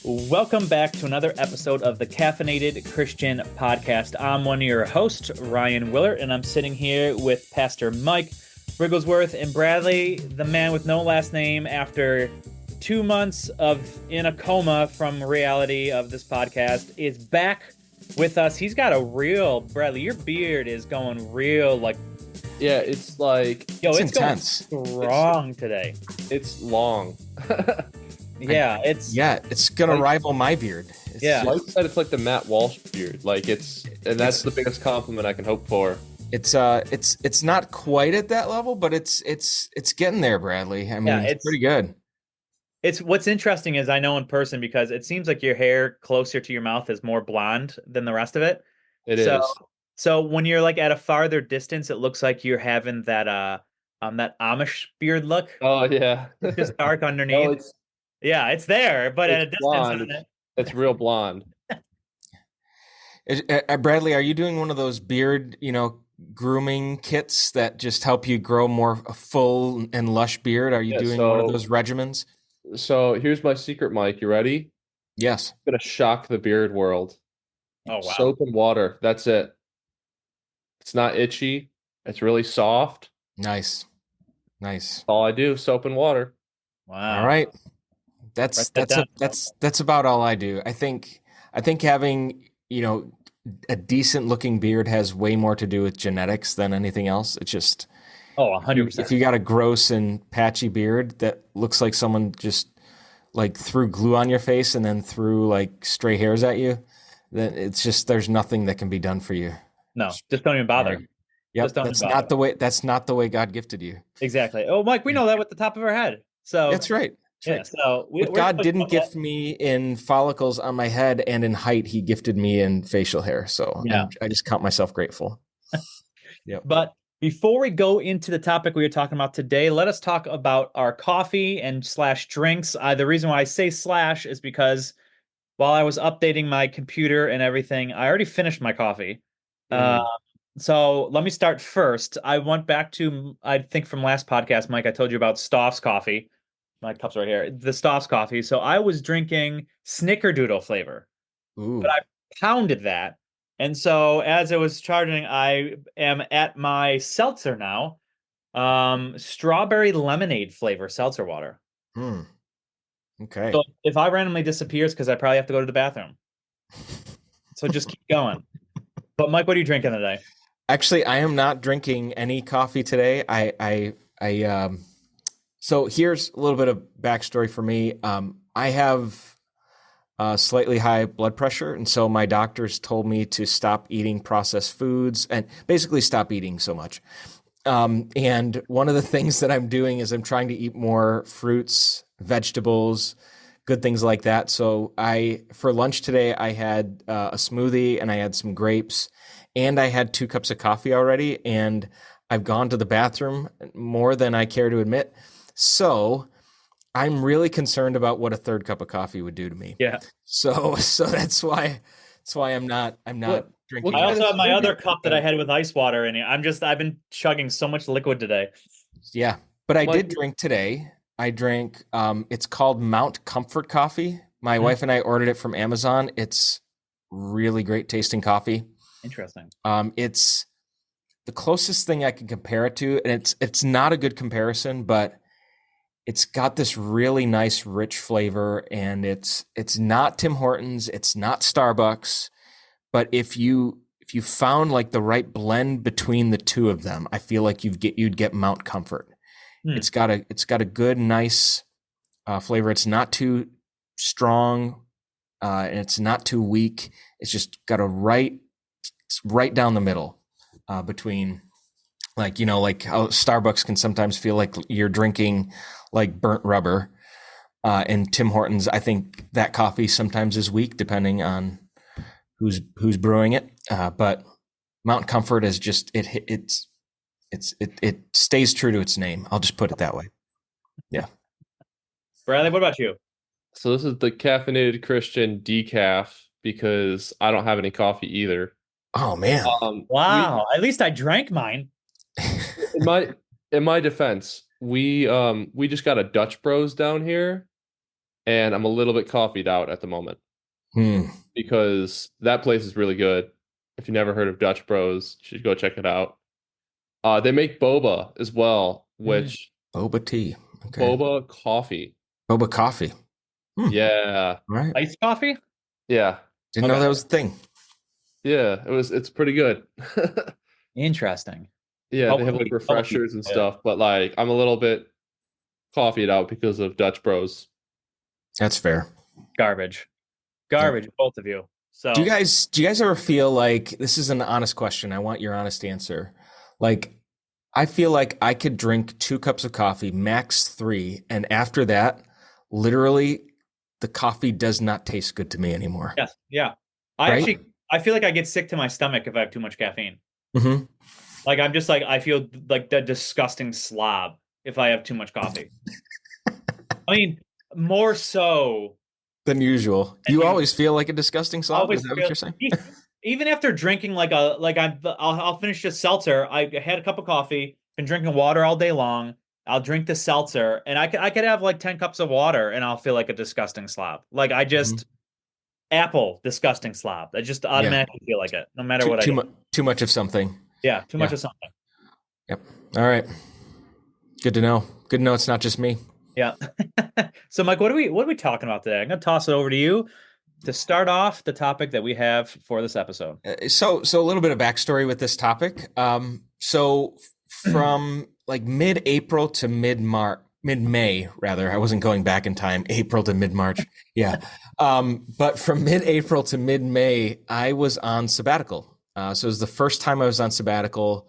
Welcome back to another episode of the Caffeinated Christian Podcast. I'm one of your hosts, Ryan Willert, and I'm sitting here with Pastor Mike Wigglesworth and Bradley, the man with no last name, after 2 months in a coma from reality of this podcast, is back with us. He's got Bradley, your beard is going real, yeah, it's like, it's intense. Going strong today. It's long. Yeah, it's gonna rival my beard. Mike said it's like the Matt Walsh beard. That's the biggest compliment I can hope for. It's not quite at that level, but it's getting there, Bradley. I mean, it's pretty good. It's what's interesting is I know in person because it seems like your hair closer to your mouth is more blonde than the rest of it. It is. So when you're like at a farther distance, it looks like you're having that Amish beard look. Oh yeah, it's just dark underneath. It's there, but at a distance, blonde. It's real blonde. Bradley, are you doing one of those beard, grooming kits that just help you grow more full and lush beard? Are you doing one of those regimens? So here's my secret, Mike. You ready? Yes. I'm gonna shock the beard world. Oh wow! Soap and water. That's it. It's not itchy. It's really soft. Nice. That's all I do. Soap and water. Wow. All right. That's about all I do. I think having, a decent looking beard has way more to do with genetics than anything else. It's just 100%. If you got a gross and patchy beard that looks like someone just threw glue on your face and then threw stray hairs at you, then it's just there's nothing that can be done for you. No, just don't even bother. Right. Yep, that's not the way God gifted you. Exactly. Oh, Mike, we know that with the top of our head. So that's right. Yeah, so God didn't gift me in follicles on my head and in height. He gifted me in facial hair. So I just count myself grateful. Yep. But before we go into the topic we are talking about today, let us talk about our coffee and / drinks. The reason why I say / is because while I was updating my computer and everything, I already finished my coffee. So let me start first. I went back to, I think from last podcast, Mike, I told you about Stauf's coffee. My cup's right here. The Stauf's coffee. So I was drinking Snickerdoodle flavor. Ooh. But I pounded that. And so as it was charging, I am at my seltzer now. Strawberry lemonade flavor seltzer water. Okay. So if I randomly disappears, because I probably have to go to the bathroom. So just keep going. But Mike, what are you drinking today? Actually, I am not drinking any coffee today. So here's a little bit of backstory for me. I have slightly high blood pressure, and so my doctors told me to stop eating processed foods and basically stop eating so much. And one of the things that I'm doing is I'm trying to eat more fruits, vegetables, good things like that. So for lunch today, I had a smoothie and I had some grapes and I had 2 cups of coffee already. And I've gone to the bathroom more than I care to admit. So I'm really concerned about what a 3rd cup of coffee would do to me. Yeah. So that's why I'm not drinking. I also have my other cup that I had with ice water in it. I've been chugging so much liquid today. Yeah. But I did drink today. I drank, it's called Mount Comfort coffee. My wife and I ordered it from Amazon. It's really great tasting coffee. Interesting. It's the closest thing I can compare it to, and it's not a good comparison, but it's got this really nice, rich flavor, and it's not Tim Hortons, it's not Starbucks, but if you found the right blend between the two of them, I feel like you'd get Mount Comfort. It's got a good, nice flavor. It's not too strong, and it's not too weak. It's just got it's right down the middle between, how Starbucks can sometimes feel like you're drinking burnt rubber, and Tim Hortons. I think that coffee sometimes is weak depending on who's brewing it. But Mount Comfort is just it stays true to its name. I'll just put it that way. Yeah. Bradley, what about you? So this is the Caffeinated Christian decaf because I don't have any coffee either. Oh man! Wow. At least I drank mine. In my defense, we just got a Dutch Bros down here, and I'm a little bit coffeeed out at the moment Hmm. because that place is really good. If you never heard of Dutch Bros, you should go check it out. They make boba as well, which Boba tea. Okay. boba coffee. Boba coffee. Yeah. All right. Iced coffee? Yeah. Didn't know that was a thing. Yeah, it's pretty good. Interesting. Yeah, they have like Hopefully- refreshers and hopefully, stuff, but like I'm a little bit coffeeed out because of Dutch Bros. That's fair. Garbage, both of you. So Do you guys ever feel like, this is an honest question, I want your honest answer. Like, I feel like I could drink 2 cups of coffee, max 3, and after that, literally, the coffee does not taste good to me anymore. yes, yeah. Right? I feel like I get sick to my stomach if I have too much caffeine. Mm-hmm. Like I'm just like I feel like the disgusting slob if I have too much coffee. I mean, more so Than usual. You usual. always feel like a disgusting slob? always Is that what feel- you're saying? even after drinking I'll finish a seltzer. I had a cup of coffee, been drinking water all day long. I'll drink the seltzer, and I could have like 10 cups of water, and I'll feel like a disgusting slob. Like I just apple disgusting slob. I just automatically feel like it, no matter what I do. Too much of something. Yeah, too much of something. Yep. All right. Good to know. Good to know it's not just me. Yeah. So, Mike, what are we talking about today? I'm going to toss it over to you to start off the topic that we have for this episode. So a little bit of backstory with this topic. So from like mid-April to mid-May, rather, I wasn't going back in time, April to mid-March. Yeah. But from mid-April to mid-May, I was on sabbatical. So it was the first time I was on sabbatical.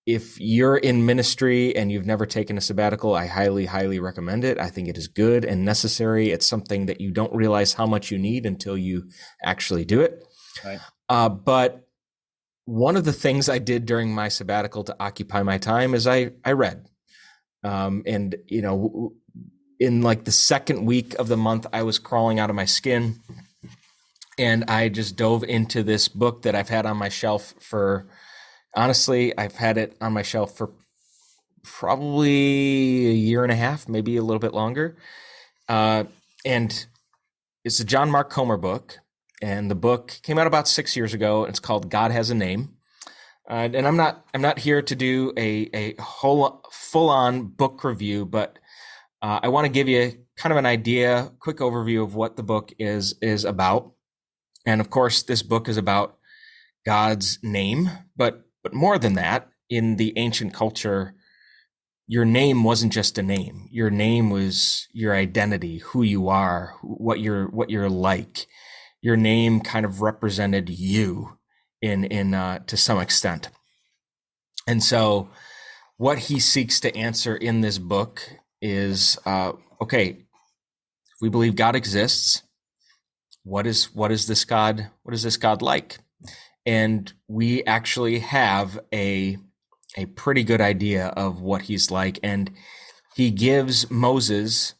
If you're in ministry and you've never taken a sabbatical, I highly, highly recommend it. I think it is good and necessary. It's something that you don't realize how much you need until you actually do it. Right. But one of the things I did during my sabbatical to occupy my time is I read. And, you know, in like the second week of the month, I was crawling out of my skin. And I just dove into this book that I've had on my shelf for, honestly, I've had it on my shelf for probably a year and a half, maybe a little bit longer. And it's a John Mark Comer book. And the book came out about 6 years ago. It's called God Has a Name. And I'm not here to do a whole full-on book review, but I want to give you kind of an idea, quick overview of what the book is about. And of course, this book is about God's name, but more than that, in the ancient culture, your name wasn't just a name. Your name was your identity, who you are, what you're like. Your name kind of represented you in to some extent. And so what he seeks to answer in this book is, okay, if we believe God exists, what is this God like? And we actually have a pretty good idea of what he's like. And he gives Moses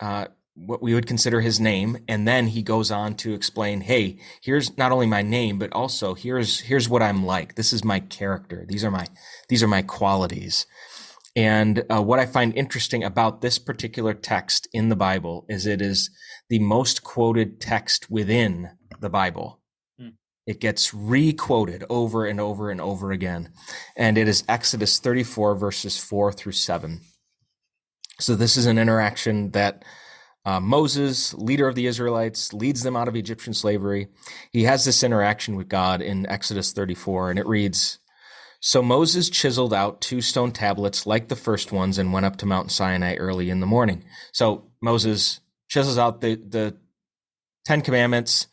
what we would consider his name, and then he goes on to explain, hey, here's not only my name, but also here's what I'm like. This is my character. These are my qualities. And what I find interesting about this particular text in the Bible is it is the most quoted text within the Bible. It gets re-quoted over and over and over again. And it is Exodus 34, verses 4 through 7. So this is an interaction that Moses, leader of the Israelites, leads them out of Egyptian slavery. He has this interaction with God in Exodus 34, and it reads, "So Moses chiseled out 2 stone tablets like the first ones and went up to Mount Sinai early in the morning." So Moses chisels out the 10 commandments,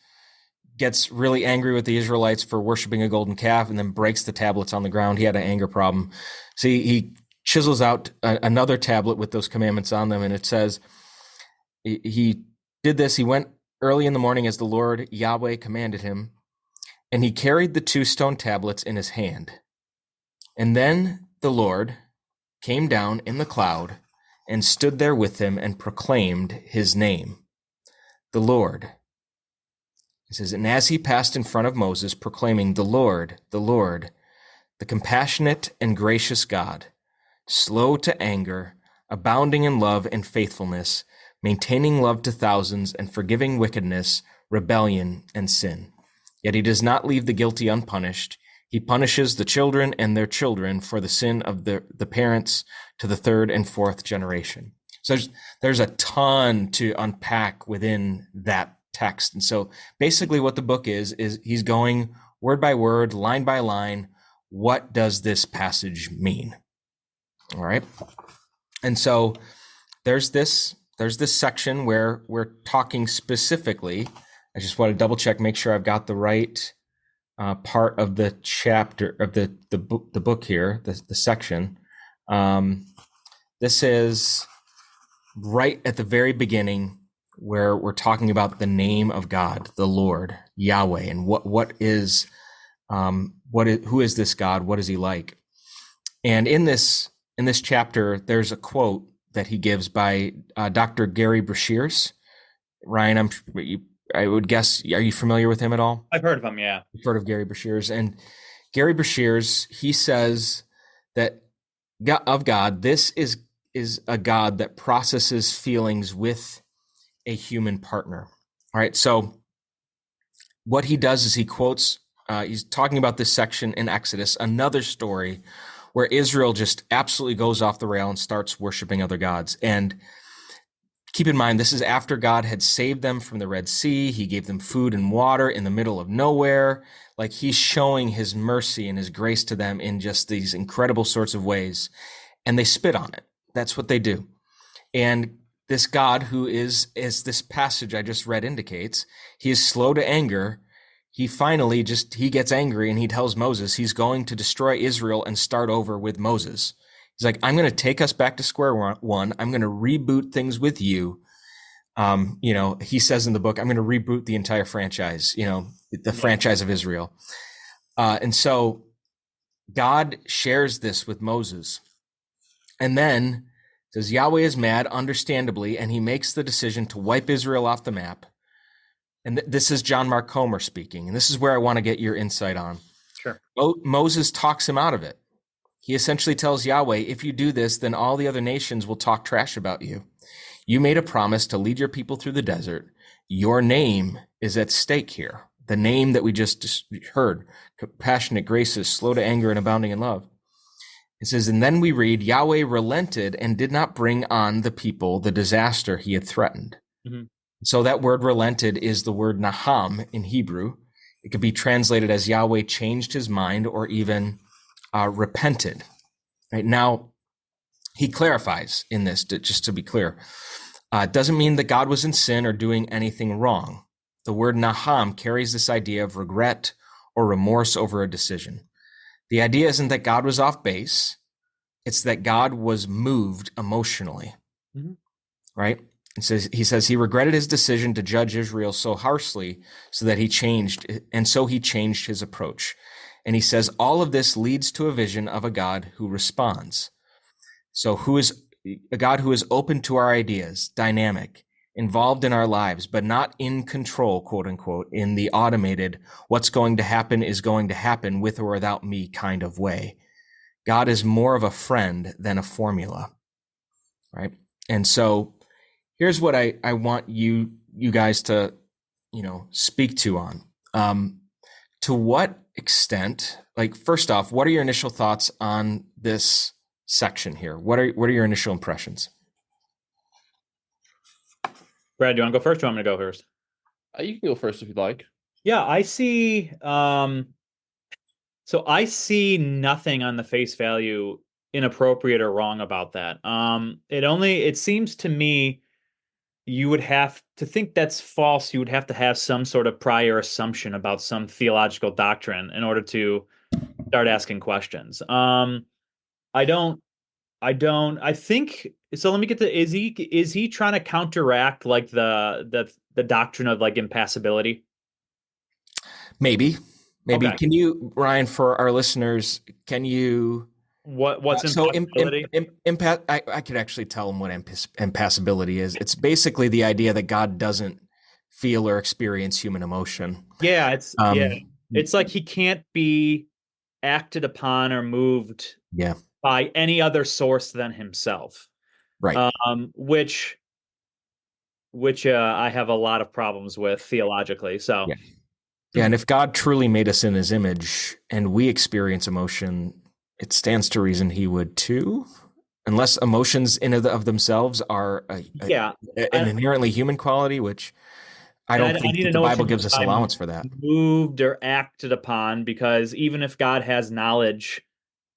gets really angry with the Israelites for worshiping a golden calf, and then breaks the tablets on the ground. He had an anger problem. So he chisels out another tablet with those commandments on them, and it says, he did this. He went early in the morning as the Lord Yahweh commanded him, and he carried the 2 stone tablets in his hand. And then the Lord came down in the cloud and stood there with him and proclaimed his name, the Lord. It says, and as he passed in front of Moses, proclaiming, the Lord, the compassionate and gracious God, slow to anger, abounding in love and faithfulness, maintaining love to thousands and forgiving wickedness, rebellion, and sin. Yet he does not leave the guilty unpunished. He punishes the children and their children for the sin of the parents to the third and fourth generation. So there's a ton to unpack within that text. And so basically what the book is he's going word by word, line by line. What does this passage mean? All right. And so there's this section where we're talking specifically. I just want to double check, make sure I've got the right part of the chapter of the book here, the section. This is right at the very beginning where we're talking about the name of God, the Lord, Yahweh, and who is this God? What is he like? And in this chapter, there's a quote that he gives by Dr. Gary Breshears. Ryan, I would guess, are you familiar with him at all? I've heard of him, yeah. You've heard of Gary Breshears. And Gary Breshears, he says that of God, this is a God that processes feelings with a human partner. All right, so what he does is he quotes, he's talking about this section in Exodus, another story where Israel just absolutely goes off the rail and starts worshiping other gods. And keep in mind, this is after God had saved them from the Red Sea. He gave them food and water in the middle of nowhere. Like, he's showing his mercy and his grace to them in just these incredible sorts of ways. And they spit on it. That's what they do. And this God, who is, as this passage I just read indicates, he is slow to anger. He finally he gets angry and he tells Moses he's going to destroy Israel and start over with Moses. He's like, I'm going to take us back to square one. I'm going to reboot things with you. He says in the book, I'm going to reboot the entire franchise, the franchise of Israel. And so God shares this with Moses. And then says, Yahweh is mad, understandably, and he makes the decision to wipe Israel off the map. And this is John Mark Comer speaking. And this is where I want to get your insight on. Sure. Moses talks him out of it. He essentially tells Yahweh, if you do this, then all the other nations will talk trash about you. You made a promise to lead your people through the desert. Your name is at stake here. The name that we just heard, compassionate, gracious, slow to anger, and abounding in love. It says, and then we read, Yahweh relented and did not bring on the people the disaster he had threatened. Mm-hmm. So that word relented is the word naham in Hebrew. It could be translated as Yahweh changed his mind or even repented. Right now, he clarifies in this, just to be clear. It doesn't mean that God was in sin or doing anything wrong. The word naham carries this idea of regret or remorse over a decision. The idea isn't that God was off base. It's that God was moved emotionally, mm-hmm. Right? He says he regretted his decision to judge Israel so harshly so that he changed his approach. And he says all of this leads to a vision of a God who responds. So who is a God who is open to our ideas, dynamic, involved in our lives, but not in control, quote unquote, in the automated, what's going to happen is going to happen with or without me kind of way. God is more of a friend than a formula, right? And so here's what I want you guys to, speak to on. To what extent, first off, what are your initial thoughts on this section here? What are your initial impressions? Brad, do you want to go first or do you want me to go first? You can go first if you'd like. Yeah, I see. So I see nothing on the face value inappropriate or wrong about that. It seems to me you would have to think that's false. You would have to have some sort of prior assumption about some theological doctrine in order to start asking questions. I think so. Let me get to, is he trying to counteract the doctrine of impassibility? Maybe. Okay. Can you, Ryan, for our listeners, what's impassibility? I could actually tell them what impassibility is. It's basically the idea that God doesn't feel or experience human emotion. Yeah, it's like he can't be acted upon or moved by any other source than himself. Right. Which which I have a lot of problems with theologically. So, Yeah, and if God truly made us in his image and we experience emotion, it stands to reason he would too. Unless emotions in of themselves are yeah, an inherently human quality, which I don't think need that to the know what Bible you mean gives us by allowance for that. moved or acted upon, because even if God has knowledge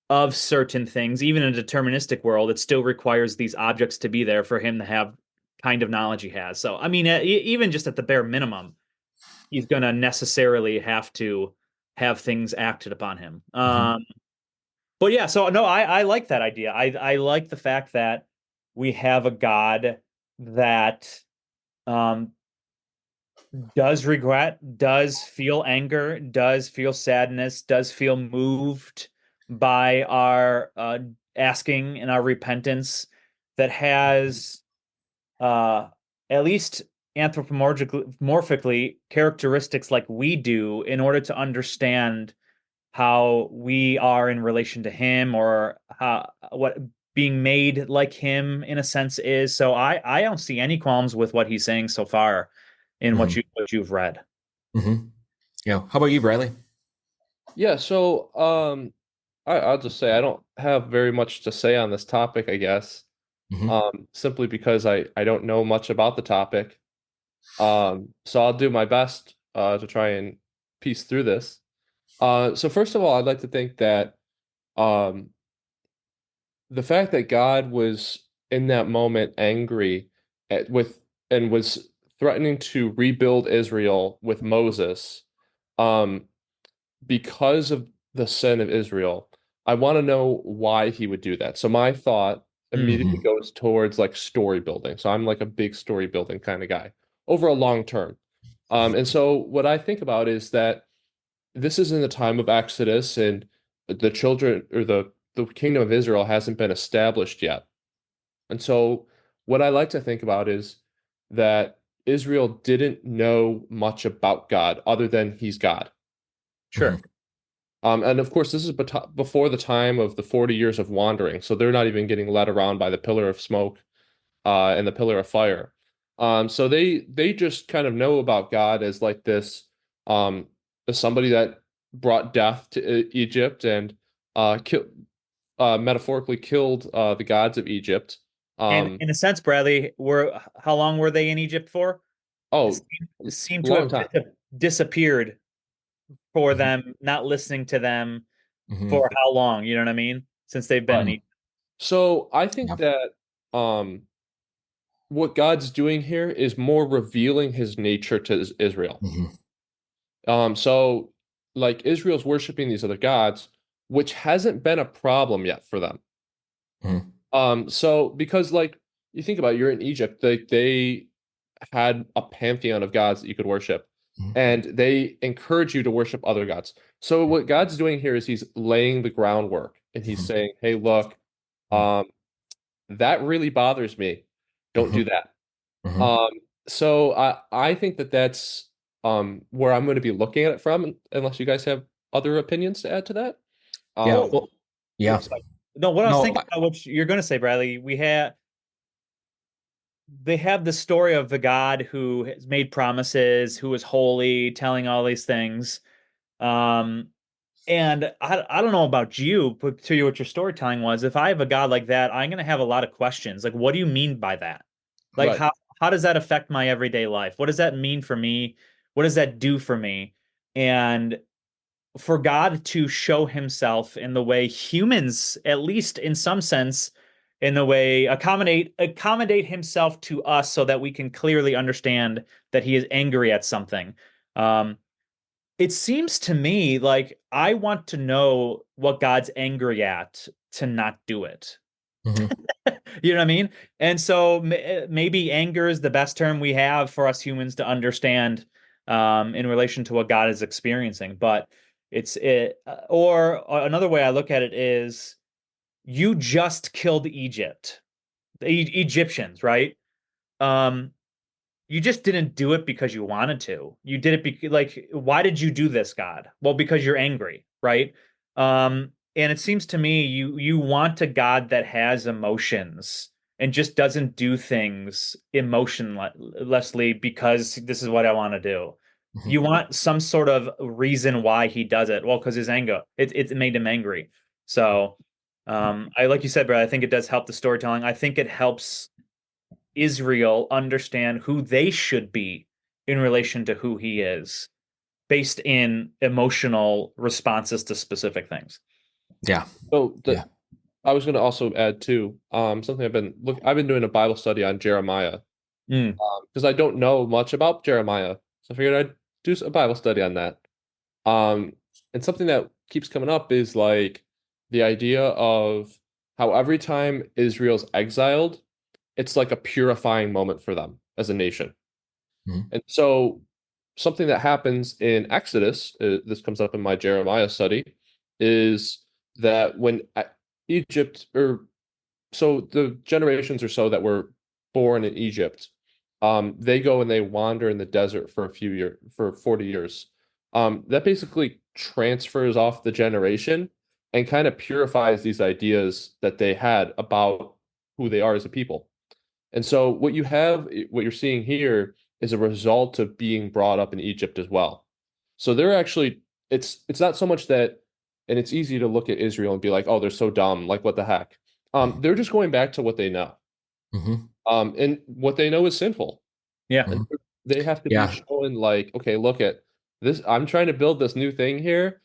of certain things, even in a deterministic world, it still requires these objects to be there for him to have kind of knowledge he has. So, I mean, even just at the bare minimum, he's going to necessarily have to have things acted upon him. But yeah, so no, I like that idea. I like the fact that we have a God that um, does regret, does feel anger, does feel sadness, does feel moved by our asking and our repentance, that has uh, at least anthropomorphically characteristics like we do in order to understand how we are in relation to him, or how what being made like him in a sense is. So I don't see any qualms with what he's saying so far in what you've read. Yeah. How about you, Bradley? Yeah, so I'll just say I don't have very much to say on this topic, I guess. Simply because I don't know much about the topic. So I'll do my best to try and piece through this. So first of all, I'd like to think that um the fact that God was in that moment angry with and was threatening to rebuild Israel with Moses, um, because of the sin of Israel, I want to know why he would do that. So my thought immediately goes towards like story building. So I'm like a big story building kind of guy over a long term. And so what I think about is that this is in the time of Exodus, and the children or the kingdom of Israel hasn't been established yet. And so what I like to think about is that Israel didn't know much about God other than he's God. Sure. And of course, this is before the time of the 40 years of wandering. So they're not even getting led around by the pillar of smoke and the pillar of fire. So they just kind of know about God as like this, um, as somebody that brought death to Egypt and kill, metaphorically killed the gods of Egypt. And Um, in a sense, Bradley, were how long were they in Egypt for? It oh, seemed to long have time. disappeared for them, not listening to them for how long? You know what I mean? Since they've been in Egypt. So I think that um, what God's doing here is more revealing his nature to Israel. So like Israel's worshiping these other gods, which hasn't been a problem yet for them. So because like you think about it, you're in Egypt, they had a pantheon of gods that you could worship, and they encourage you to worship other gods. So what God's doing here is he's laying the groundwork, and he's saying, "Hey, look, um, that really bothers me. Don't do that." Um, so I think that that's where I'm going to be looking at it from, unless you guys have other opinions to add to that. Yeah. Um, Well, yeah. No, what I was No, thinking about what you're going to say, Bradley, they have the story of the God who has made promises, who is holy, telling all these things. Um, and I don't know about you, but to you, what your storytelling was. If I have a God like that, I'm going to have a lot of questions. Like, what do you mean by that? Like, right. how does that affect my everyday life? What does that mean for me? What does that do for me? And for God to show himself in the way humans, at least in some sense, in the way accommodate himself to us so that we can clearly understand that he is angry at something. Um, it seems to me like I want to know what God's angry at to not do it. You know what I mean? And so maybe anger is the best term we have for us humans to understand in relation to what God is experiencing. But or another way I look at it is you just killed Egypt, the Egyptians, right? Um, you just didn't do it because you wanted to. You did it because, like, why did you do this, God? Well, because you're angry, right? And it seems to me you want a God that has emotions and just doesn't do things emotionlessly because this is what I want to do. Mm-hmm. You want some sort of reason why he does it. Well, because his anger, it made him angry. So I, like you said, Brad, I think it does help the storytelling. I think it helps Israel understand who they should be in relation to who he is, based in emotional responses to specific things. Yeah. So I was going to also add too, something I've been doing a Bible study on Jeremiah, because I don't know much about Jeremiah, so I figured I'd do a Bible study on that. And something that keeps coming up is like the idea of how every time Israel's exiled, it's like a purifying moment for them as a nation. And so something that happens in Exodus, this comes up in my Jeremiah study, is that when Egypt, so the generations or so that were born in Egypt, they go and they wander in the desert for 40 years. That basically transfers off the generation and kind of purifies these ideas that they had about who they are as a people. And so what you're seeing here is a result of being brought up in Egypt as well. So they're actually, it's not so much that, and it's easy to look at Israel and be like, oh, they're so dumb, like what the heck? They're just going back to what they know. And what they know is sinful. Yeah. And they have to be showing like, okay, look at this. I'm trying to build this new thing here.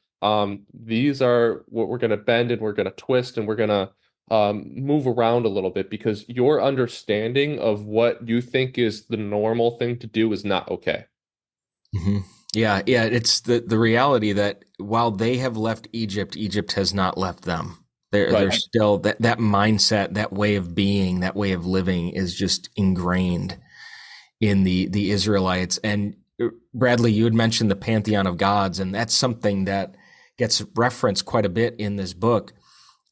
These are what we're going to bend and we're going to twist and we're going to move around a little bit because your understanding of what you think is the normal thing to do is not okay. Yeah. It's the reality that while they have left Egypt, Egypt has not left them. They're still that mindset, that way of being, that way of living is just ingrained in the Israelites. And Bradley, you had mentioned the pantheon of gods, and that's something that gets referenced quite a bit in this book.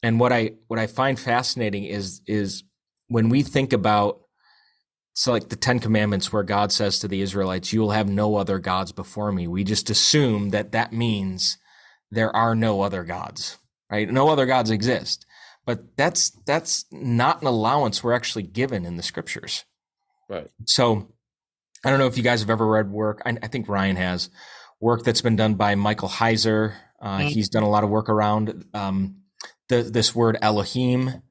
And what I find fascinating is when we think about, so like the 10 Commandments where God says to the Israelites, you will have no other gods before me. We just assume that means there are no other gods, right? No other gods exist. But that's not an allowance we're actually given in the scriptures. Right. So I don't know if you guys have ever read work. I think Ryan has work that's been done by Michael Heiser. He's done a lot of work around this word Elohim.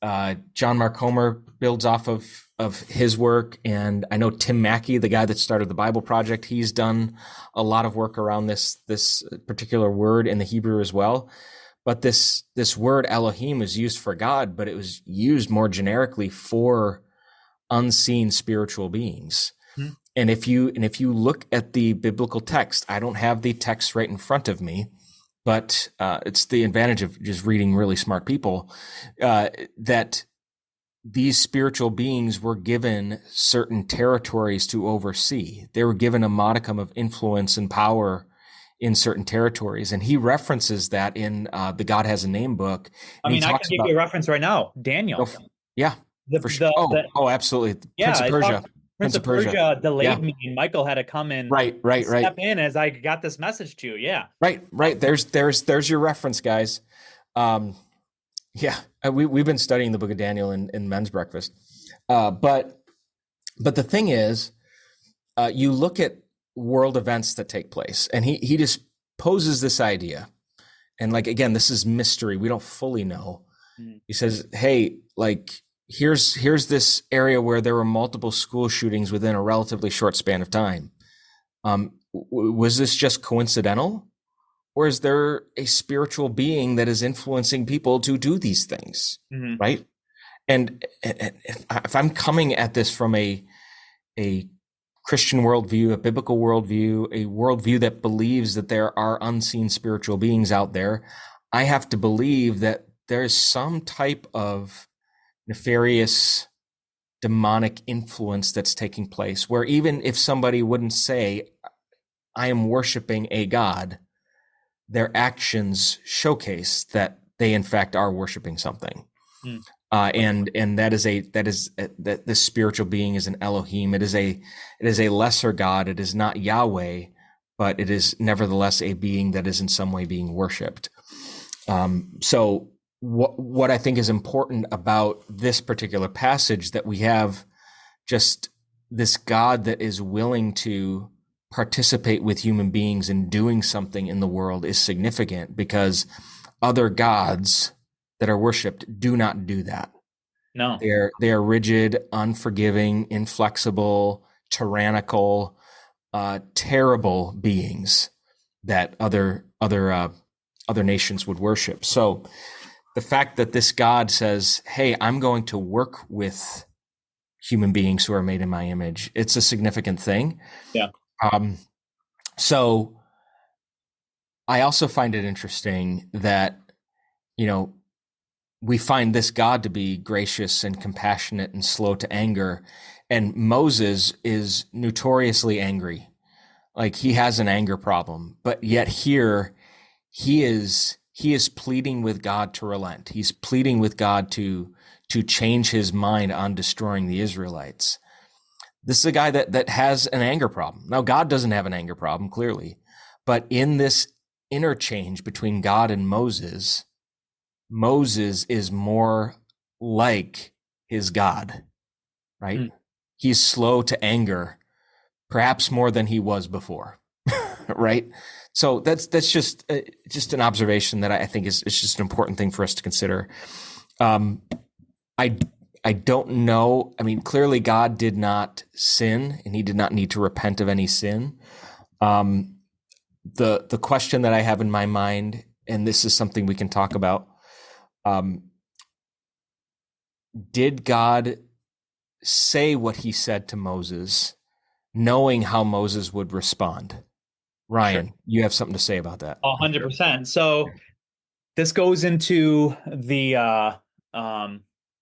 John Mark Comer builds off of his work. And I know Tim Mackey, the guy that started the Bible Project, he's done a lot of work around this particular word in the Hebrew as well. But this word Elohim is used for God, but it was used more generically for unseen spiritual beings. And if you look at the biblical text, I don't have the text right in front of me, but it's the advantage of just reading really smart people, that these spiritual beings were given certain territories to oversee. They were given a modicum of influence and power in certain territories. And he references that in the God Has a Name book. I mean, I can give you a reference right now. Daniel. Yeah. For sure. Absolutely. Yeah, Prince of Persia. Prince of Persia delayed me, and Michael had to come in. Right. Step in as I got this message to you. Yeah. Right. There's your reference, guys. We've been studying the book of Daniel in men's breakfast. But the thing is, you look at world events that take place, and he just poses this idea. And like, again, this is mystery. We don't fully know. He says, hey, like, here's this area where there were multiple school shootings within a relatively short span of time. Was this just coincidental? Or is there a spiritual being that is influencing people to do these things? Right? And if I'm coming at this from a Christian worldview, a biblical worldview, a worldview that believes that there are unseen spiritual beings out there, I have to believe that there's some type of nefarious demonic influence that's taking place, where even if somebody wouldn't say, I am worshiping a god, their actions showcase that they in fact are worshiping something. And that the spiritual being is an Elohim. It is a lesser god. It is not Yahweh, but it is nevertheless a being that is in some way being worshipped. So what I think is important about this particular passage, that we have just this God that is willing to participate with human beings in doing something in the world, is significant, because other gods that are worshipped do not do that. No, they are rigid, unforgiving, inflexible, tyrannical, terrible beings that other nations would worship. So the fact that this God says, "Hey, I'm going to work with human beings who are made in my image," it's a significant thing. Yeah. So I also find it interesting that, we find this God to be gracious and compassionate and slow to anger, and Moses is notoriously angry. Like, he has an anger problem, but yet here he is pleading with God to relent. He's pleading with God to change his mind on destroying the Israelites. This is a guy that has an anger problem. Now, God doesn't have an anger problem, clearly, but in this interchange between God and Moses is more like his God, right? Mm. He's slow to anger, perhaps more than he was before, right? So that's just an observation that I think is just an important thing for us to consider. I don't know. I mean, clearly God did not sin, and he did not need to repent of any sin. The question that I have in my mind, and this is something we can talk about, did God say what he said to Moses, knowing how Moses would respond? Ryan, sure. You have something to say about that? 100%. So this goes into the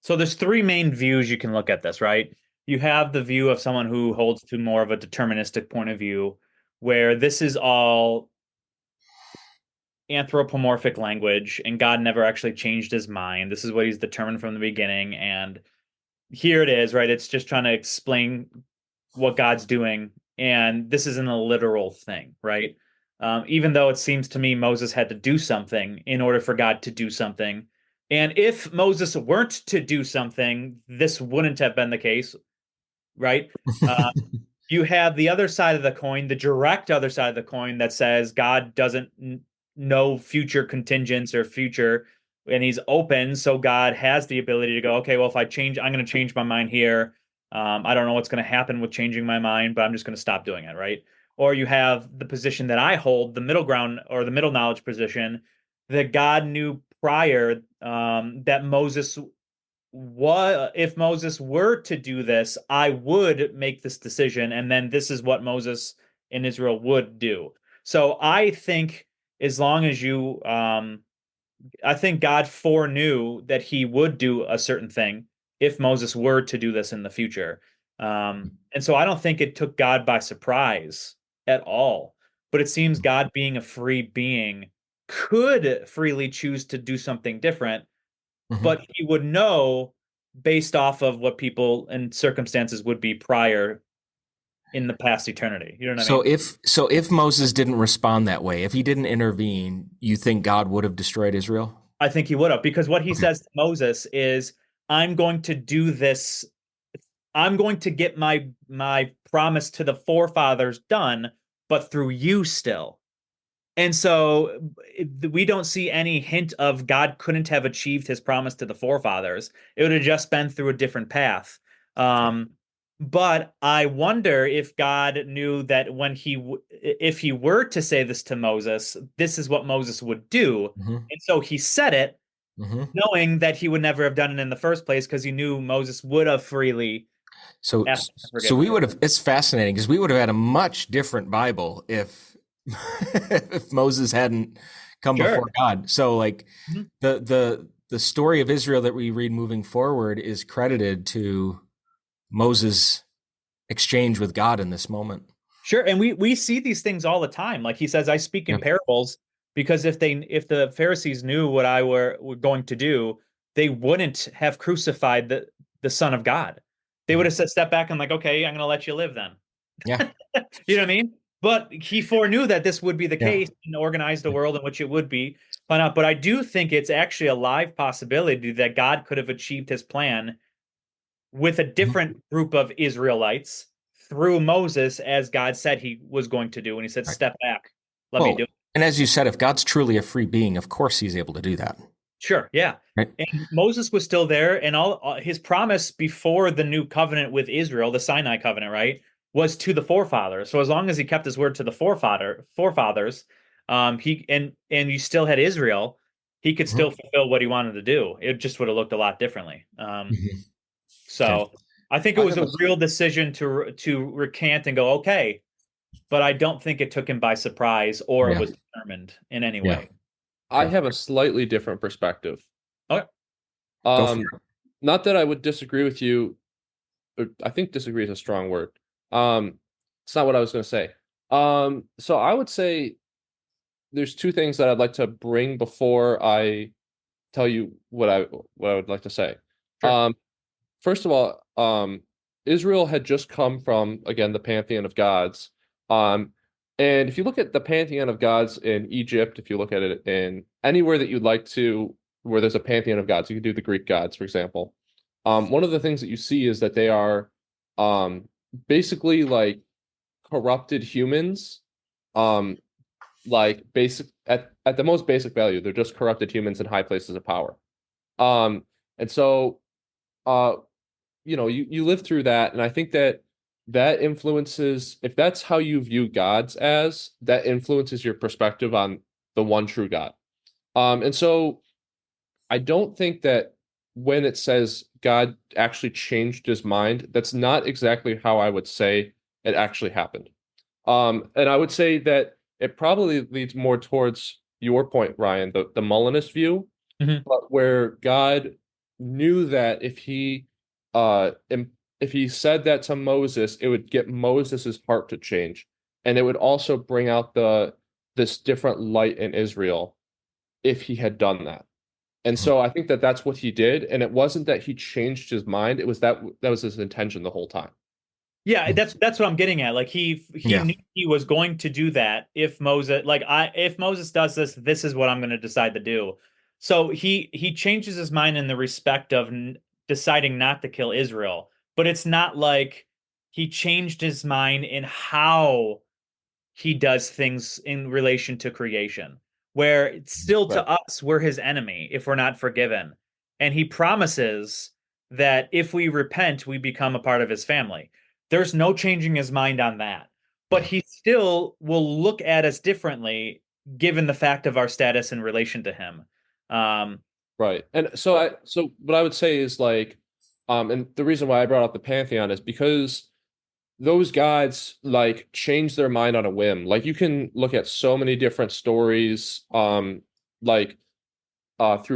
so there's three main views you can look at this, right? You have the view of someone who holds to more of a deterministic point of view, where this is all anthropomorphic language and God never actually changed his mind. This is what he's determined from the beginning, and here it is, right? It's just trying to explain what God's doing, and this isn't a literal thing, right? Even though it seems to me Moses had to do something in order for God to do something. And if Moses weren't to do something, this wouldn't have been the case, right? You have the other side of the coin, the direct other side of the coin, that says God doesn't know future contingents or future, and he's open. So God has the ability to go, okay, well, if I'm going to change my mind here. I don't know what's going to happen with changing my mind, but I'm just going to stop doing it, right? Or you have the position that I hold, the middle ground or the middle knowledge position, that God knew prior that Moses if Moses were to do this, I would make this decision, and then this is what Moses and Israel would do. So I think as long as you, I think God foreknew that he would do a certain thing if Moses were to do this in the future. And so I don't think it took God by surprise at all. But it seems God, being a free being, could freely choose to do something different, but he would know based off of what people and circumstances would be prior in the past eternity. You know what I mean? So if Moses didn't respond that way, if he didn't intervene, you think God would have destroyed Israel? I think he would have, because what he says to Moses is, I'm going to do this. I'm going to get my promise to the forefathers done, but through you still. And so we don't see any hint of God couldn't have achieved his promise to the forefathers. It would have just been through a different path. But I wonder if God knew that if he were to say this to Moses, this is what Moses would do. And so he said it, knowing that he would never have done it in the first place, because he knew Moses would have freely. So we would have, it's fascinating, because we would have had a much different Bible if Moses hadn't come before God. So like the story of Israel that we read moving forward is credited to Moses' exchange with God in this moment. Sure. And we see these things all the time. Like he says, I speak in parables, because if the Pharisees knew what I were going to do, they wouldn't have crucified the Son of God. They would have said, step back and like, okay, I'm going to let you live then. Yeah. You know what I mean? But he foreknew that this would be the case and organized a world in which it would be. But I do think it's actually a live possibility that God could have achieved his plan with a different group of Israelites through Moses, as God said he was going to do. And he said, step back, let me do it. And as you said, if God's truly a free being, of course he's able to do that. Sure, yeah. Right. And Moses was still there, and all his promise before the new covenant with Israel, the Sinai covenant, right, was to the forefathers. So as long as he kept his word to the forefathers, he and you still had Israel, he could still fulfill what he wanted to do. It just would have looked a lot differently. So I think it was a real decision to recant and go, okay, but I don't think it took him by surprise or it was determined in any way. I have a slightly different perspective. Okay. Not that I would disagree with you. I think disagree is a strong word. It's not what I was going to say. So I would say there's two things that I'd like to bring before I tell you what I would like to say. Sure. First of all, Israel had just come from, again, the pantheon of gods. And if you look at the pantheon of gods in Egypt, if you look at it in anywhere that you'd like to, where there's a pantheon of gods, you could do the Greek gods, for example. One of the things that you see is that they are basically like corrupted humans. Like basic at the most basic value, they're just corrupted humans in high places of power. And so you live through that, and I think that influences, if that's how you view gods as, that influences your perspective on the one true God. And so I don't think that when it says God actually changed his mind, that's not exactly how I would say it actually happened. And I would say that it probably leads more towards your point, Ryan, the Molinist view, but where God knew that if he said that to Moses, it would get Moses's heart to change, and it would also bring out this different light in Israel if he had done that. And so I think that that's what he did, and it wasn't that he changed his mind; it was that was his intention the whole time. Yeah, that's what I'm getting at. Like he knew he was going to do that if Moses, if Moses does this, this is what I'm going to decide to do. So he changes his mind in the respect of deciding not to kill Israel. But it's not like he changed his mind in how he does things in relation to creation, where it's still to us, we're his enemy if we're not forgiven. And he promises that if we repent, we become a part of his family. There's no changing his mind on that. But he still will look at us differently given the fact of our status in relation to him. Right. And so what I would say is like, and the reason why I brought up the Pantheon is because those gods like change their mind on a whim. Like you can look at so many different stories, through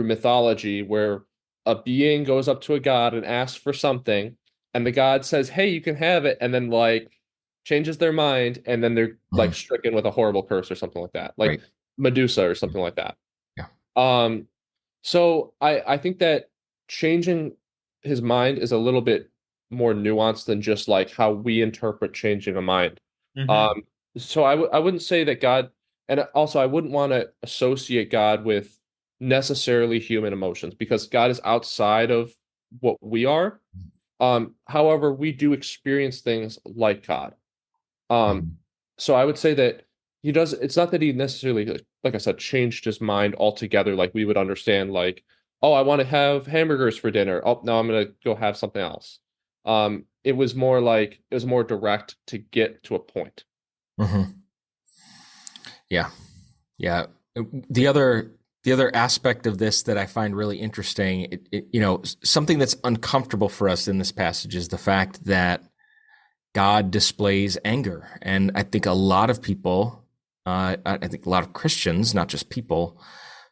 mythology where a being goes up to a god and asks for something, and the god says, "Hey, you can have it," and then like changes their mind, and then they're like stricken with a horrible curse or something like that, like Medusa or something like that. Yeah. So I think that changing his mind is a little bit more nuanced than just like how we interpret changing a mind. So I wouldn't say that God, and also I wouldn't want to associate God with necessarily human emotions, because God is outside of what we are. However, we do experience things like God. So I would say that it's not that he necessarily, like I said, changed his mind altogether. Like we would understand, like, oh, I want to have hamburgers for dinner. Oh, no, I'm going to go have something else. It was more direct to get to a point. Yeah. Yeah. The other aspect of this that I find really interesting, something that's uncomfortable for us in this passage is the fact that God displays anger. And I think a lot of people, I think a lot of Christians, not just people,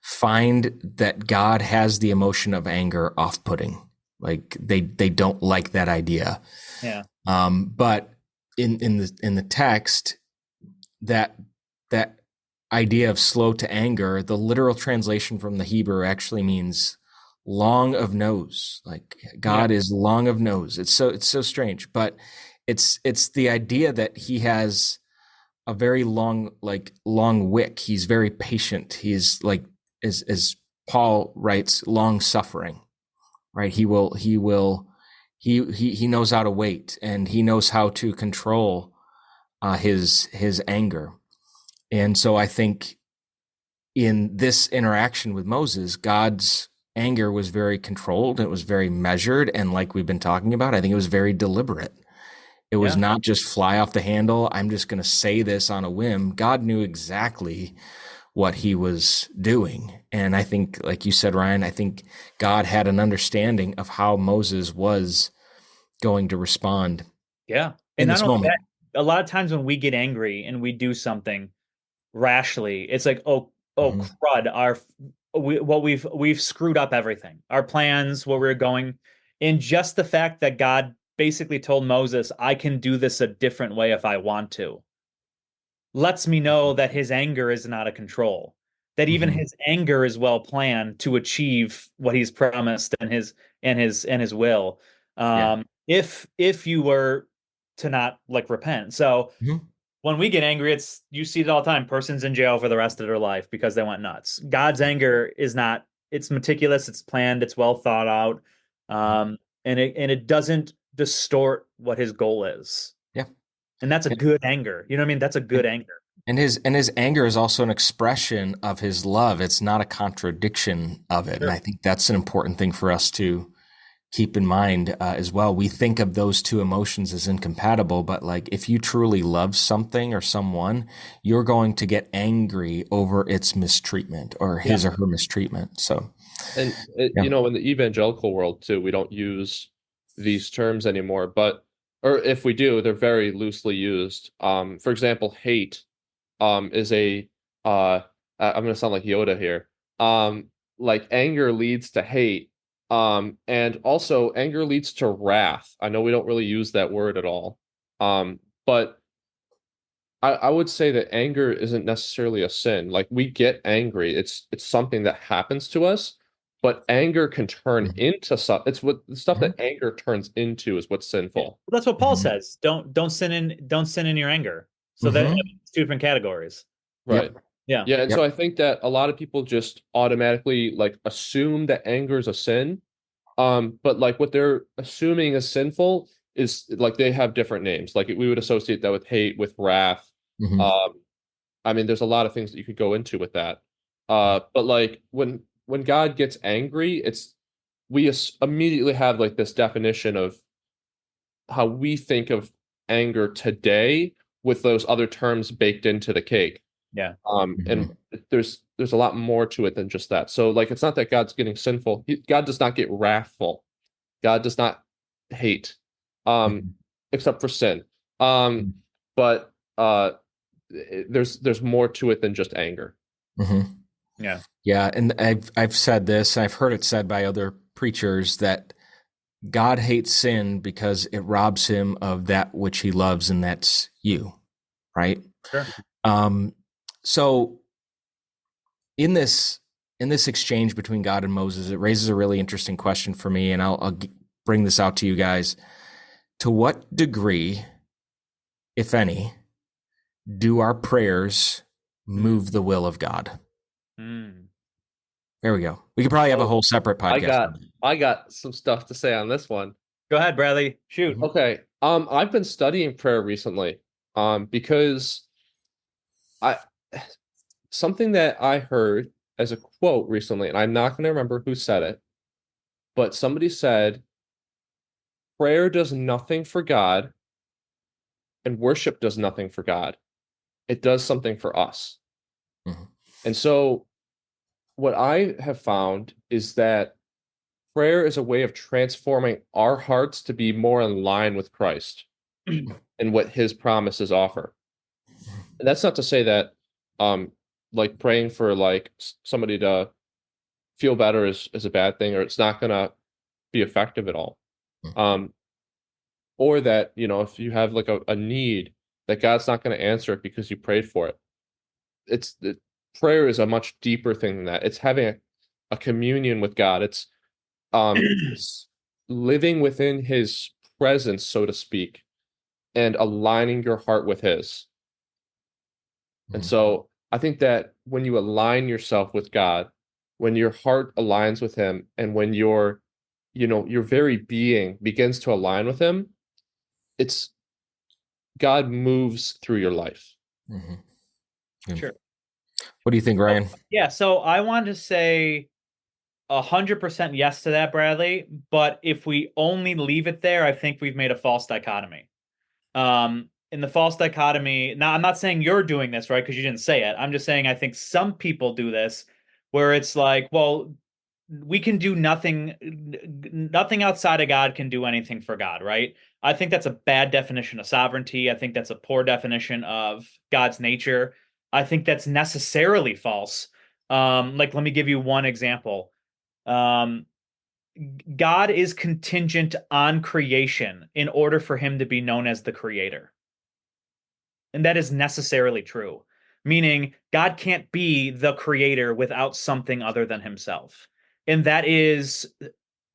find that God has the emotion of anger off-putting. Like they don't like that idea. Yeah. But in the text, that idea of slow to anger, the literal translation from the Hebrew actually means long of nose. Like God is long of nose. It's so strange, but it's the idea that he has a very long wick. He's very patient. He's like, as Paul writes, long suffering, right? He knows how to wait, and he knows how to control his anger. And so I think in this interaction with Moses, God's anger was very controlled. It was very measured. And like we've been talking about, I think it was very deliberate. It was not just fly off the handle. I'm just going to say this on a whim. God knew exactly what he was doing. And I think, like you said, Ryan, I think God had an understanding of how Moses was going to respond. Yeah. And not only that, a lot of times when we get angry and we do something rashly, it's like, crud, we've screwed up everything. Our plans, where we're going. And just the fact that God basically told Moses, I can do this a different way if I want to, lets me know that his anger is not a control, that even his anger is well planned to achieve what he's promised and his will. If you were to not like repent. So when we get angry, you see it all the time. Person's in jail for the rest of their life because they went nuts. God's anger is not, it's meticulous, it's planned, it's well thought out. And it doesn't distort what his goal is. Yeah. And that's a good anger. You know what I mean? That's a good anger. And his anger is also an expression of his love. It's not a contradiction of it. Sure. And I think that's an important thing for us to keep in mind as well. We think of those two emotions as incompatible, but like if you truly love something or someone, you're going to get angry over its mistreatment or his or her mistreatment. So, and you know, in the evangelical world too, we don't use these terms anymore, or if we do, they're very loosely used. For example, hate is I'm going to sound like Yoda here. Like anger leads to hate. And also anger leads to wrath. I know we don't really use that word at all. But I would say that anger isn't necessarily a sin. Like we get angry. It's something that happens to us, but anger can turn into stuff. It's what the stuff that anger turns into is what's sinful. Well, that's what Paul says. Don't sin in your anger. So that it's two different categories. Right. Yeah. Yeah. And so I think that a lot of people just automatically like assume that anger is a sin. But like what they're assuming is sinful is like they have different names. Like we would associate that with hate, with wrath. I mean, there's a lot of things that you could go into with that. But like when God gets angry, we immediately have like this definition of how we think of anger today with those other terms baked into the cake. Yeah. And there's a lot more to it than just that. So like, it's not that God's getting sinful. God does not get wrathful. God does not hate, except for sin. But there's more to it than just anger. Yeah. Yeah. And I've said this, I've heard it said by other preachers that God hates sin because it robs him of that which he loves, and that's you. Right. Sure. So in this exchange between God and Moses, it raises a really interesting question for me, and I'll bring this out to you guys. To what degree, if any, do our prayers move the will of God? There we go. We could probably have a whole separate podcast. I got some stuff to say on this one. Go ahead, Bradley. Shoot. Okay. I've been studying prayer recently, because something that I heard as a quote recently, and I'm not going to remember who said it, but somebody said, prayer does nothing for God and worship does nothing for God. It does something for us. And so what I have found is that prayer is a way of transforming our hearts to be more in line with Christ and what his promises offer. And that's not to say that like praying for like somebody to feel better is a bad thing, or it's not going to be effective at all. Or that, you know, if you have like a need, that God's not going to answer it because you prayed for it. Prayer is a much deeper thing than that. It's having a communion with God. It's living within his presence, so to speak, and aligning your heart with his. And so I think that when you align yourself with God, when your heart aligns with him, and when your very being begins to align with him, it's God moves through your life. Sure. What do you think, Ryan? Yeah, so I wanted to say 100% yes to that, Bradley. But if we only leave it there, I think we've made a false dichotomy. In the false dichotomy, now I'm not saying you're doing this, right? Because you didn't say it. I'm just saying I think some people do this where it's like, well, we can do nothing outside of God can do anything for God, right? I think that's a bad definition of sovereignty. I think that's a poor definition of God's nature. I think that's necessarily false. Like, let me give you one example. Um, God is contingent on creation in order for him to be known as the creator. And that is necessarily true, meaning God can't be the creator without something other than himself. And that is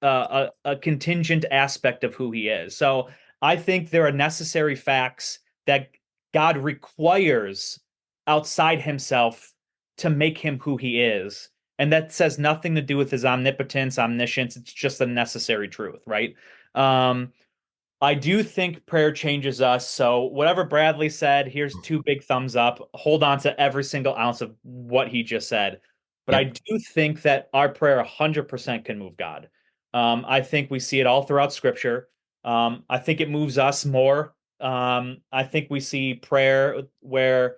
a contingent aspect of who he is. So I think there are necessary facts that God requires outside himself to make him who he is. And that says nothing to do with his omnipotence, omniscience. It's just a necessary truth, right? I do think prayer changes us. So whatever Bradley said, here's 2 big thumbs up. Hold on to every single ounce of what he just said. But I do think that our prayer 100% can move God. I think we see it all throughout Scripture. I think it moves us more. I think we see prayer where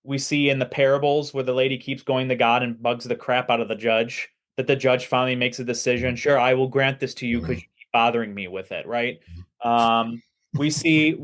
we see in the parables where the lady keeps going to God and bugs the crap out of the judge, that the judge finally makes a decision. Sure, I will grant this to you because you keep bothering me with it, right? We see